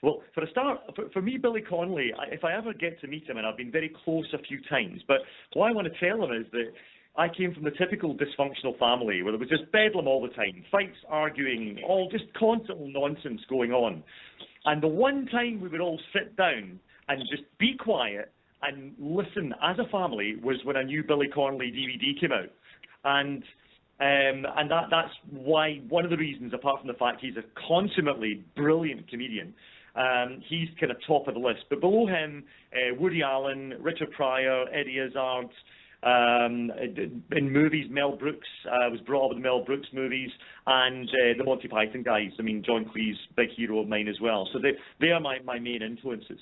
well, for a start, for me, Billy Connolly, if I ever get to meet him, and I've been very close a few times, but what I want to tell him is that I came from the typical dysfunctional family where there was just bedlam all the time, fights, arguing, all just constant nonsense going on. And the one time we would all sit down and just be quiet and listen as a family was when a new Billy Connolly DVD came out. And that's why, one of the reasons, apart from the fact he's a consummately brilliant comedian, he's kind of top of the list. But below him, Woody Allen, Richard Pryor, Eddie Izzard. In movies, Mel Brooks was brought up with the Mel Brooks movies, and the Monty Python guys. I mean, John Cleese, big hero of mine as well. So they are my main influences.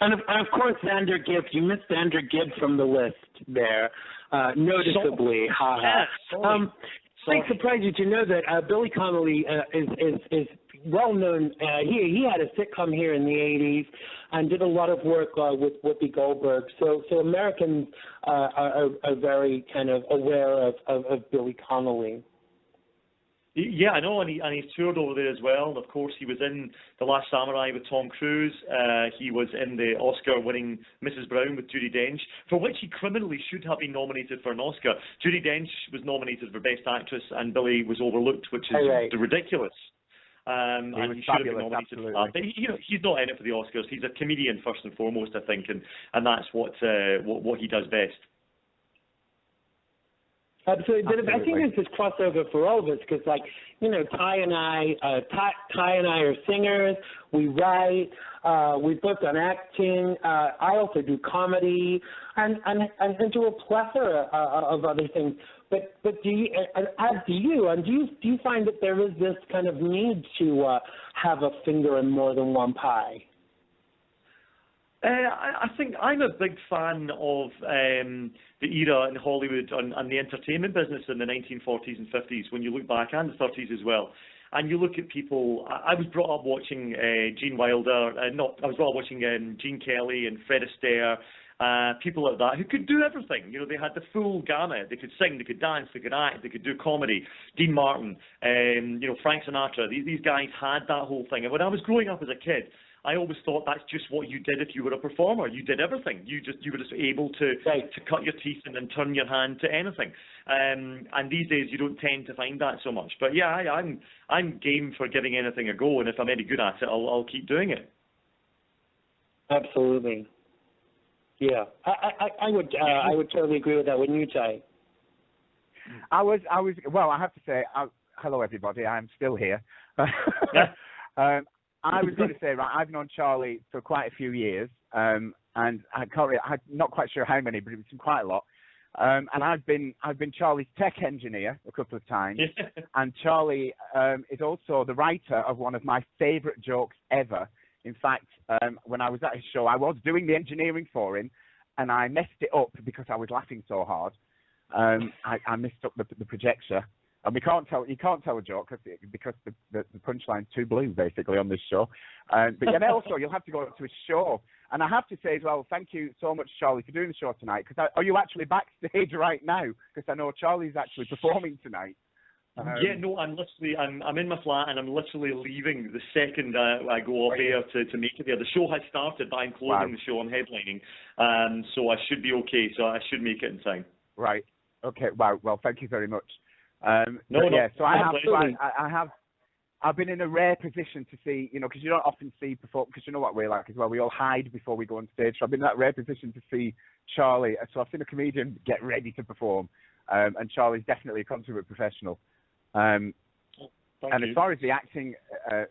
And of course, Xander Gibb. You missed Xander Gibb from the list there, noticeably. might surprise you to know that Billy Connolly is well known. He had a sitcom here in the 80s and did a lot of work with Whoopi Goldberg. So Americans are very kind of aware of Billy Connolly. Yeah, I know, and he's toured over there as well. And of course, he was in The Last Samurai with Tom Cruise. He was in the Oscar-winning Mrs. Brown with Judi Dench, for which he criminally should have been nominated for an Oscar. Judi Dench was nominated for Best Actress, and Billy was overlooked, which is ridiculous. And he should have been nominated for that. But he's not in it for the Oscars. He's a comedian first and foremost, I think, and that's what he does best. Absolutely, but I think there's this crossover for all of us because, like, Tyhe and I are singers. We write. We've both done acting. I also do comedy and do a plethora of other things. But do you find that there is this kind of need to have a finger in more than one pie? I think I'm a big fan of the era in Hollywood and the entertainment business in the 1940s and 50s, when you look back, and the 30s as well. And you look at people. I was brought up watching Gene Wilder. I was brought up watching Gene Kelly and Fred Astaire. People like that who could do everything. They had the full gamut. They could sing, they could dance, they could act, they could do comedy. Dean Martin, Frank Sinatra. These guys had that whole thing. And when I was growing up as a kid, I always thought that's just what you did if you were a performer. You did everything. You were just able to cut your teeth and then turn your hand to anything. And these days you don't tend to find that so much. But yeah, I'm game for giving anything a go, and if I'm any good at it, I'll keep doing it. Absolutely. Yeah, I would totally agree with that. Wouldn't you, Tyhe? Well, I have to say, hello everybody. I'm still here. I was going to say, right, I've known Charlie for quite a few years, and I'm not quite sure how many, but it's been quite a lot. And I've been Charlie's tech engineer a couple of times, and Charlie is also the writer of one of my favourite jokes ever. In fact, when I was at his show, I was doing the engineering for him, and I messed it up because I was laughing so hard. I messed up the projector. And you can't tell a joke because the punchline's too blue, basically, on this show. But yeah, also, you'll have to go to his show. And I have to say as well, thank you so much, Charlie, for doing the show tonight. Because are you actually backstage right now? Because I know Charlie's actually performing tonight. Yeah, no, I'm in my flat, and I'm literally leaving the second I go off air to make it there. The show has started, but I'm closing the show. I'm headlining. So I should be okay. So I should make it in time. Right. Okay. Wow. Well, thank you very much. So I've been in a rare position to see, because you don't often see perform, because you know what we're like as well. We all hide before we go on stage. So I've been in that rare position to see Charlie. So I've seen a comedian get ready to perform, and Charlie's definitely a consummate professional. And as far as the acting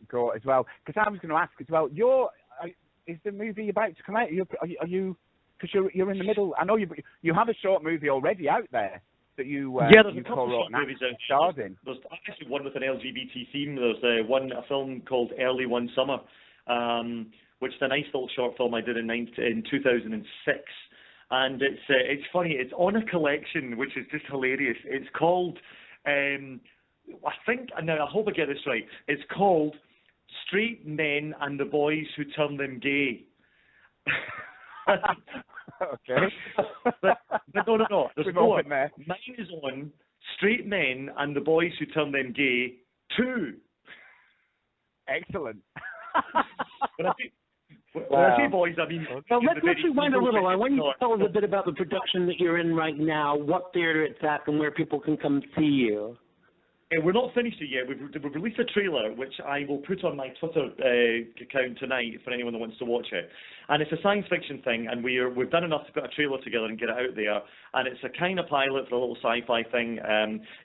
go as well, because I was going to ask as well, is the movie about to come out? Are you? Because you're in the middle. I know you have a short movie already out there. That there's a couple of short movies out there. In. There's actually one with an LGBT theme. There's a film called Early One Summer, which is a nice little short film I did in 2006. And it's funny. It's on a collection, which is just hilarious. It's called, I hope I get this right. It's called Straight Men and the Boys Who Turn Them Gay. Okay. but no. There's more. There. Mine is on Straight Men and the Boys Who Turn Them Gay 2. Excellent. When I say boys, I mean... Well, let's rewind a little. I want you to tell us a bit about the production that you're in right now, what theater it's at, and where people can come see you. We're not finished it yet. We've released a trailer, which I will put on my Twitter account tonight for anyone that wants to watch it. And it's a science fiction thing, and we've done enough to put a trailer together and get it out there. And it's a kind of pilot for a little sci-fi thing.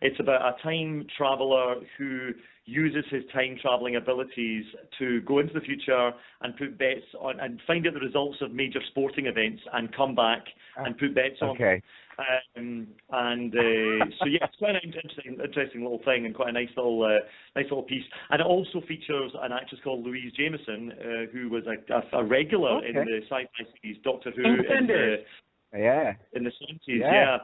It's about a time traveler who uses his time-traveling abilities to go into the future and put bets on and find out the results of major sporting events and come back and put bets on. Okay. So yeah, it's quite an interesting little thing and quite a nice little piece. And it also features an actress called Louise Jameson, who was a regular in the sci-fi series Doctor Who in the 70s. Yeah.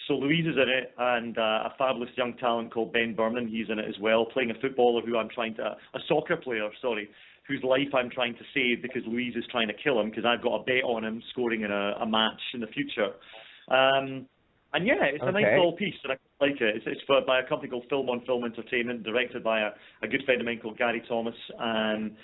So Louise is in it, and a fabulous young talent called Ben Berman, he's in it as well, playing a footballer who I'm trying to, a soccer player, sorry, whose life I'm trying to save because Louise is trying to kill him because I've got a bet on him scoring in a match in the future. And yeah, it's a nice little piece, and I like it. It's by a company called Film on Film Entertainment, directed by a good friend of mine called Gary Thomas, and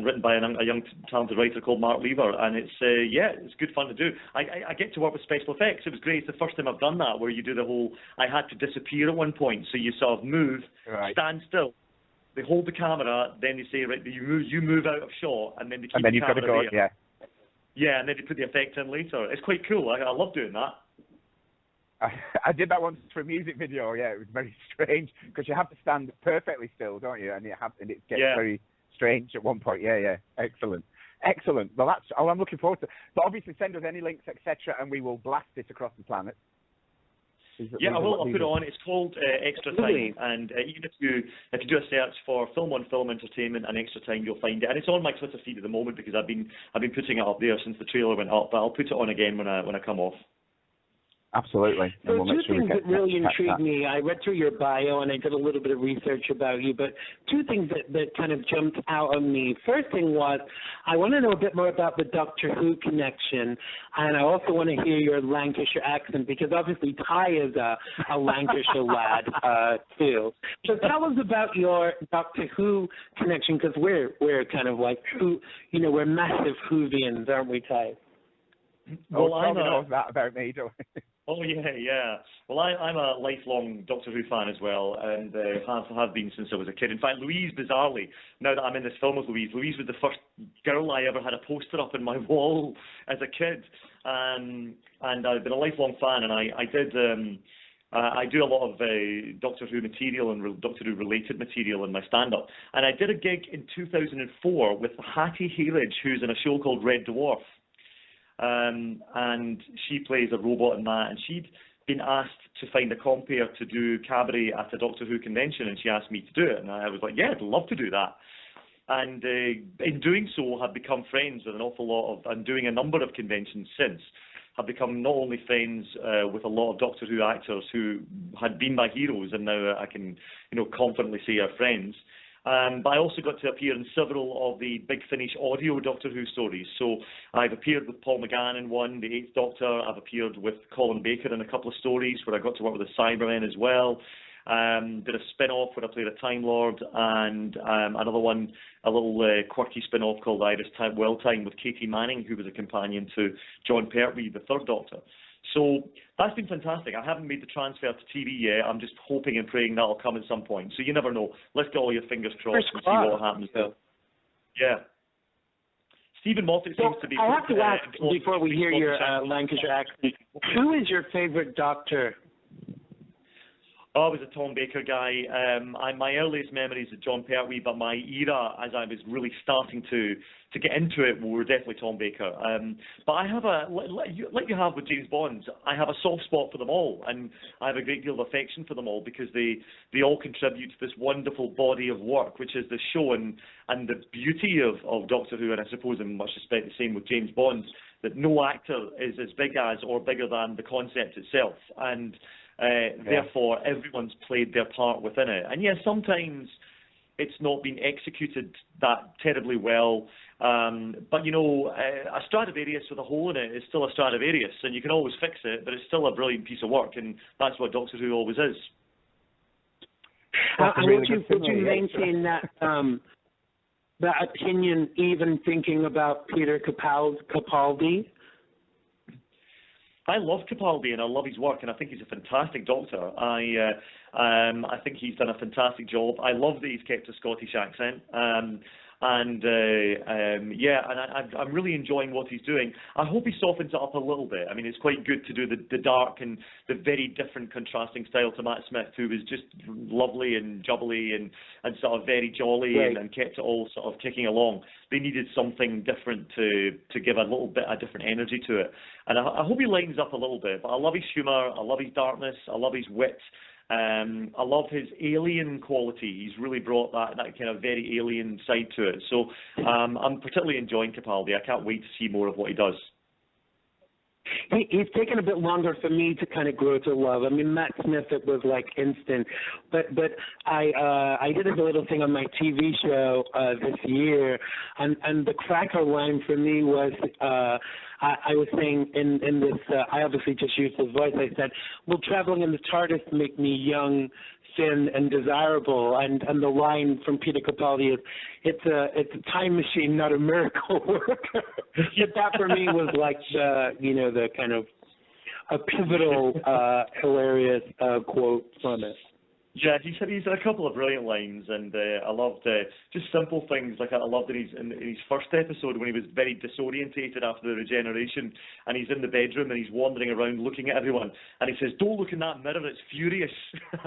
written by a young talented writer called Mark Lever. And it's good fun to do. I get to work with special effects. It was great. It's the first time I've done that, where you do the whole. I had to disappear at one point, so you sort of move, stand still. They hold the camera, then they say, right, you move out of shot, and then they keep the camera there. Yeah, and then they put the effect in later. It's quite cool. I love doing that. I did that once for a music video. Yeah, it was very strange because you have to stand perfectly still, don't you? And it gets very strange at one point. Yeah. Excellent. Well, that's. Oh, I'm looking forward to it. But obviously, send us any links, etc., and we will blast it across the planet. Yeah, I will. I'll put it on. It's called Extra Time, and even if you do a search for Film on Film Entertainment and Extra Time, you'll find it. And it's on my Twitter feed at the moment because I've been putting it up there since the trailer went up. But I'll put it on again when I come off. Absolutely. So two things that really intrigued me. I read through your bio and I did a little bit of research about you, but two things that kind of jumped out on me. First thing was I want to know a bit more about the Doctor Who connection, and I also want to hear your Lancashire accent because obviously Tyhe is a Lancashire lad too. So tell us about your Doctor Who connection because we're kind of like we're massive Whovians, aren't we, Tyhe? Well, I know that about me, don't I? Oh yeah. Well, I'm a lifelong Doctor Who fan as well, and have been since I was a kid. In fact, Louise, bizarrely, now that I'm in this film with Louise was the first girl I ever had a poster up in my wall as a kid, and I've been a lifelong fan, and I do a lot of Doctor Who material and Doctor Who related material in my stand-up, and I did a gig in 2004 with Hattie Hayridge, who's in a show called Red Dwarf. And she plays a robot in that, and she'd been asked to find a compere to do cabaret at a Doctor Who convention, and she asked me to do it, and I was like, yeah, I'd love to do that. And in doing so, have become friends with an awful lot of, and doing a number of conventions since, have become not only friends with a lot of Doctor Who actors who had been my heroes, and now I can, confidently say are friends. But I also got to appear in several of the Big Finish audio Doctor Who stories. So I've appeared with Paul McGann in one, The Eighth Doctor. I've appeared with Colin Baker in a couple of stories where I got to work with the Cybermen as well. Did a spin-off where I played a Time Lord, and another one, a little quirky spin-off called Iris Well Time with Katie Manning, who was a companion to John Pertwee, the Third Doctor. So that's been fantastic. I haven't made the transfer to TV yet. I'm just hoping and praying that'll come at some point. So you never know. Let's get all your fingers crossed and see what happens. Yeah. Stephen Moffat seems to be... I have to ask, before we hear your Lancashire accent, who is your favourite Doctor? I was a Tom Baker guy. My earliest memories of John Pertwee, but my era, as I was really starting to get into it, were definitely Tom Baker. But I have like you have with James Bond, I have a soft spot for them all, and I have a great deal of affection for them all because they all contribute to this wonderful body of work, which is the show and the beauty of Doctor Who, and I suppose in much respect the same with James Bond, that no actor is as big as or bigger than the concept itself, and therefore everyone's played their part within it. And yes, sometimes it's not been executed that terribly well, but a Stradivarius with a hole in it is still a Stradivarius, and you can always fix it, but it's still a brilliant piece of work, and that's what Doctor Who always is. Would you maintain that that opinion even thinking about Peter Capaldi? I love Capaldi and I love his work, and I think he's a fantastic Doctor. I think he's done a fantastic job. I love that he's kept a Scottish accent. I'm really enjoying what he's doing. I hope he softens it up a little bit. I mean, it's quite good to do the dark and the very different contrasting style to Matt Smith, who was just lovely and jubbly and sort of very jolly, right, and kept it all sort of ticking along. They needed something different to give a little bit of different energy to it. And I hope he lightens up a little bit. But I love his humour, I love his darkness, I love his wit. I love his alien quality. He's really brought that kind of very alien side to it. So I'm particularly enjoying Capaldi. I can't wait to see more of what he does. He's taken a bit longer for me to kind of grow to love. I mean, Matt Smith, it was like instant, but I did a little thing on my TV show this year, and the cracker line for me was I was saying in this I obviously just used his voice. I said, "Will traveling in the TARDIS make me young, thin, and desirable?" And the line from Peter Capaldi is, "It's a time machine, not a miracle worker." But that for me was like the kind of a pivotal, hilarious quote from it. Yeah, he's had a couple of brilliant lines, and I loved just simple things. Like I loved in his first episode when he was very disorientated after the regeneration, and he's in the bedroom and he's wandering around looking at everyone, and he says, "Don't look in that mirror, it's furious."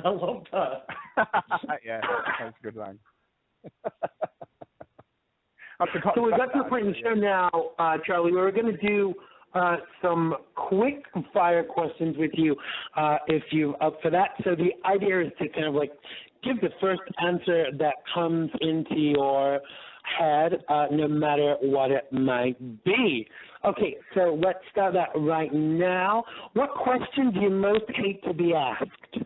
I love that. Yeah, that's a good line. So we've got to the point in the show now, Charlie, where we're going to do some quick fire questions with you, if you're up for that. So the idea is to kind of like give the first answer that comes into your head, no matter what it might be. Okay, so let's start that right now. What question do you most hate to be asked?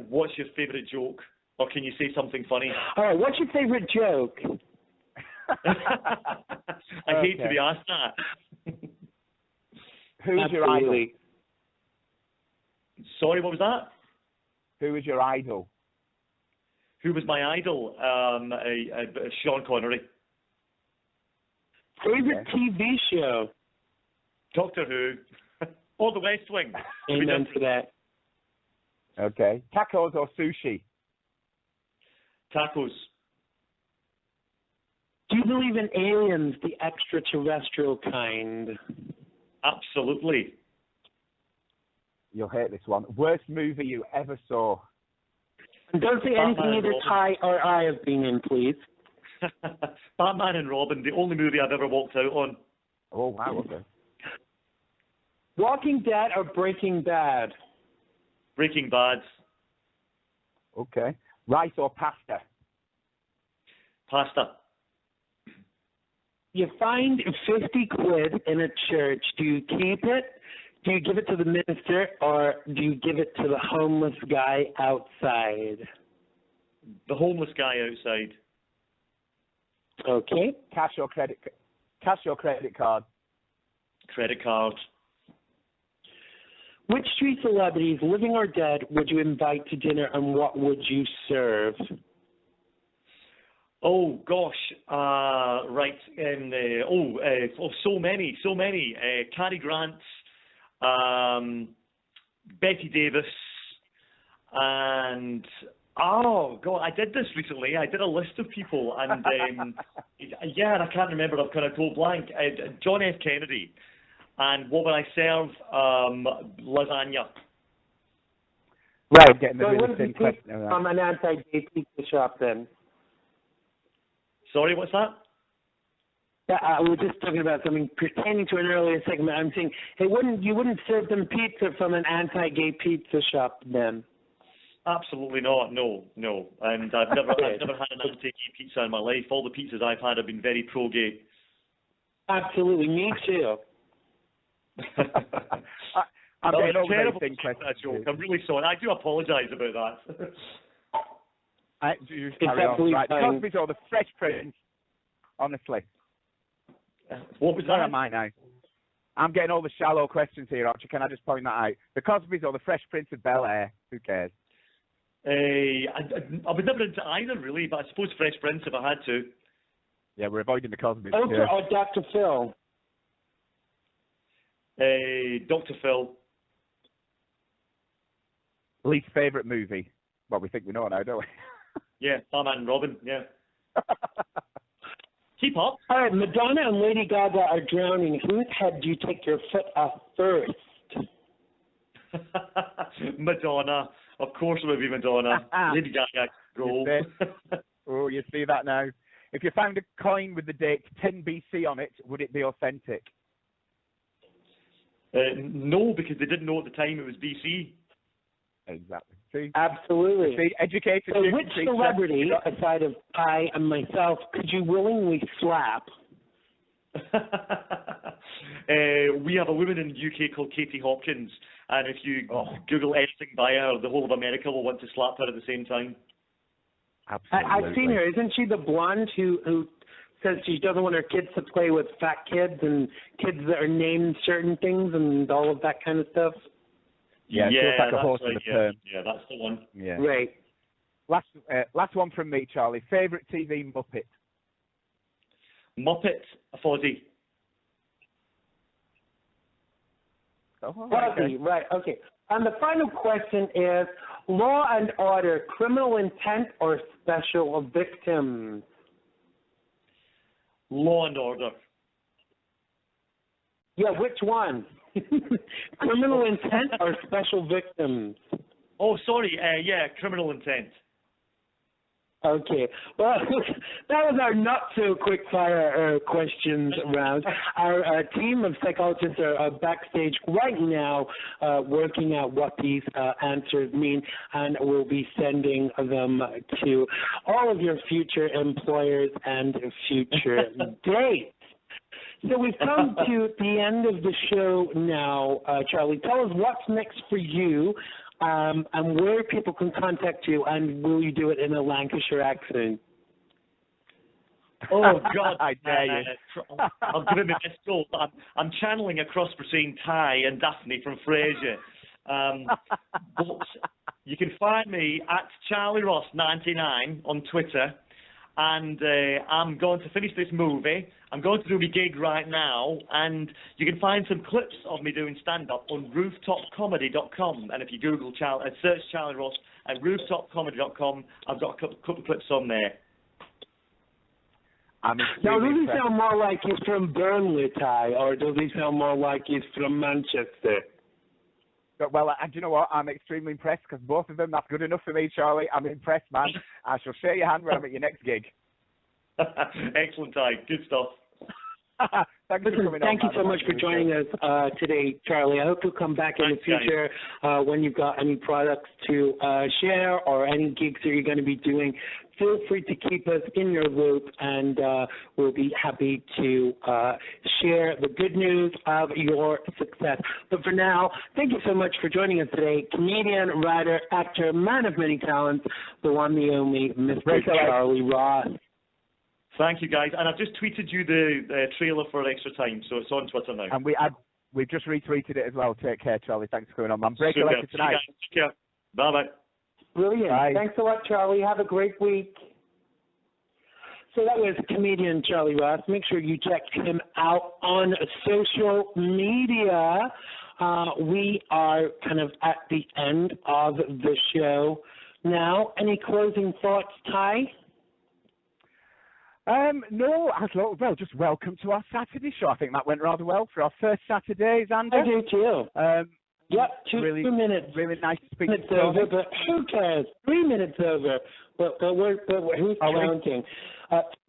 What's your favorite joke? Or can you say something funny? All right, what's your favorite joke? I hate to be asked that. Who's your idol? Sorry, what was that? Who was your idol? Who was my idol? Sean Connery. Favorite TV show? Doctor Who. Or The West Wing. Amen to that. Okay. Tacos or sushi? Tacos. Do you believe in aliens, the extraterrestrial kind? Absolutely. You'll hate this one. Worst movie you ever saw? And don't say anything either Ty or I have been in, please. Batman and Robin, the only movie I've ever walked out on. Oh, wow, okay. Walking Dead or Breaking Bad? Breaking Bad. Okay. Rice or pasta? Pasta. You find 50 quid in a church. Do you keep it? Do you give it to the minister, or do you give it to the homeless guy outside? The homeless guy outside. Okay. Cash or credit card? Credit card. Which street celebrities, living or dead, would you invite to dinner, and what would you serve? Oh gosh, right. And so many. Cary Grant, Betty Davis, and oh god, I did this recently. I did a list of people, and yeah, and I can't remember. I've kind of gone blank. John F. Kennedy, and what would I serve? Lasagna. Right, getting the So really thin question. From an anti-gay pizza shop, then. Sorry, what's that? We were just talking about something pertaining to an earlier segment. I'm saying, you wouldn't serve them pizza from an anti-gay pizza shop, then? Absolutely not. No. And I've never had an anti-gay pizza in my life. All the pizzas I've had have been very pro-gay. Absolutely, me too. I'm that was getting terrible. that joke. I'm really sorry. I do apologise about that. It's absolutely right. The Cosby's or the Fresh Prince, honestly. What was that? Where am I now? I'm getting all the shallow questions here, Archie. Can I just point that out? The Cosby's or the Fresh Prince of Bel-Air? Who cares? I was never into either, really, but I suppose Fresh Prince if I had to. Yeah, we're avoiding the Cosby's. Oprah or Dr. Phil? Dr. Phil. Least favourite movie? Well, we think we know now, don't we? Yeah, Batman and Robin, yeah. Keep up. All right, Madonna and Lady Gaga are drowning. Whose head do you take your foot off first? Madonna. Of course it would be Madonna. Lady Gaga, go. Oh, you see that now? If you found a coin with the date 10 BC on it, would it be authentic? No, because they didn't know at the time it was BC. Exactly. See? Absolutely. See, educated. So which celebrity, aside of I and myself, could you willingly slap? We have a woman in the UK called Katie Hopkins, and if you Google anything by her, the whole of America will want to slap her at the same time. Absolutely. I've seen her. Isn't she the blonde who says she doesn't want her kids to play with fat kids and kids that are named certain things and all of that kind of stuff? Yeah, feels like a horse in a perm. Yeah, that's the one. Yeah. Right. Last one from me, Charlie. Favourite TV Muppet? Muppet, Fozzie. Fuzzy, right, okay. And the final question is, Law and Order, Criminal Intent or Special Victims? Law and Order. Yeah, which one? Criminal Intent or Special Victims? Oh, sorry, Criminal Intent. Okay. Well, that was our not-so-quick-fire questions round. Our team of psychologists are backstage right now working out what these answers mean, and we'll be sending them to all of your future employers and future dates. So we've come to the end of the show now. Charlie, tell us what's next for you. And where people can contact you, and will you do it in a Lancashire accent? Oh, God. I dare you. I'll give it my best go. I'm channeling a cross between Tyhe and Daphne from Frasier. But you can find me at CharlieRoss99 on Twitter. And I'm going to finish this movie. I'm going to do my gig right now, and you can find some clips of me doing stand-up on rooftopcomedy.com. And if you Google search Charlie Ross at rooftopcomedy.com, I've got a couple of clips on there. Now, does he sound more like he's from Burnley, Ty, or does he sound more like he's from Manchester? Well, do you know what? I'm extremely impressed because both of them, that's good enough for me, Charlie. I'm impressed, man. I shall shake your hand when I'm at your next gig. Excellent, Ty. Good stuff. Thank you so much for joining us today, Charlie. I hope you'll come back in the future when you've got any products to share or any gigs that you're going to be doing. Feel free to keep us in your loop, and we'll be happy to share the good news of your success. But for now, thank you so much for joining us today. Comedian, writer, actor, man of many talents, the one, the only, Mr. Charlie Ross. Thank you, guys. And I've just tweeted you the trailer for Extra Time, so it's on Twitter now. And we've just retweeted it as well. Take care, Charlie. Thanks for coming on, man. Break a lecture tonight. Take care. Bye-bye. Brilliant. Bye. Thanks a lot, Charlie. Have a great week. So that was comedian Charlie Ross. Make sure you check him out on social media. We are kind of at the end of the show now. Any closing thoughts, Ty? No, well, just welcome to our Saturday show. I think that went rather well for our first Saturday, Xander. I do too. Yep, two minutes. Really nice to speak to you. Over, but who cares? 3 minutes over. But who's counting?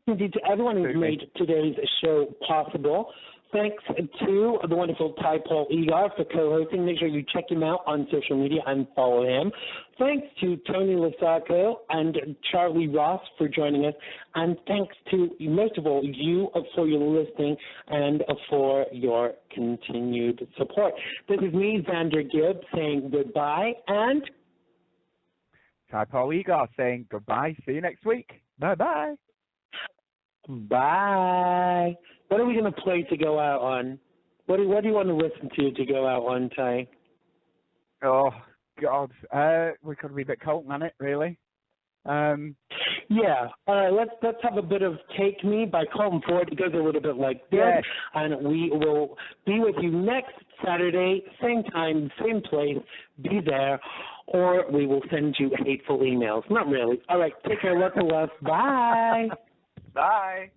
Thank you to everyone who's made today's show possible. Thanks to the wonderful Paul Egar for co-hosting. Make sure you check him out on social media and follow him. Thanks to Tony Losacco and Charlie Ross for joining us. And thanks to, most of all, you for your listening and for your continued support. This is me, Xander Gibb, saying goodbye, and Paul Egar saying goodbye. See you next week. Bye-bye. Bye. What are we going to play to go out on? What do you want to listen to go out on, Ty? Oh, God. We could be a bit cold on it, really. Yeah. All right, let's have a bit of Take Me by Colton Ford. It goes a little bit like this. Yes. And we will be with you next Saturday, same time, same place. Be there. Or we will send you hateful emails. Not really. All right, take care. Lots of love. Bye. Bye.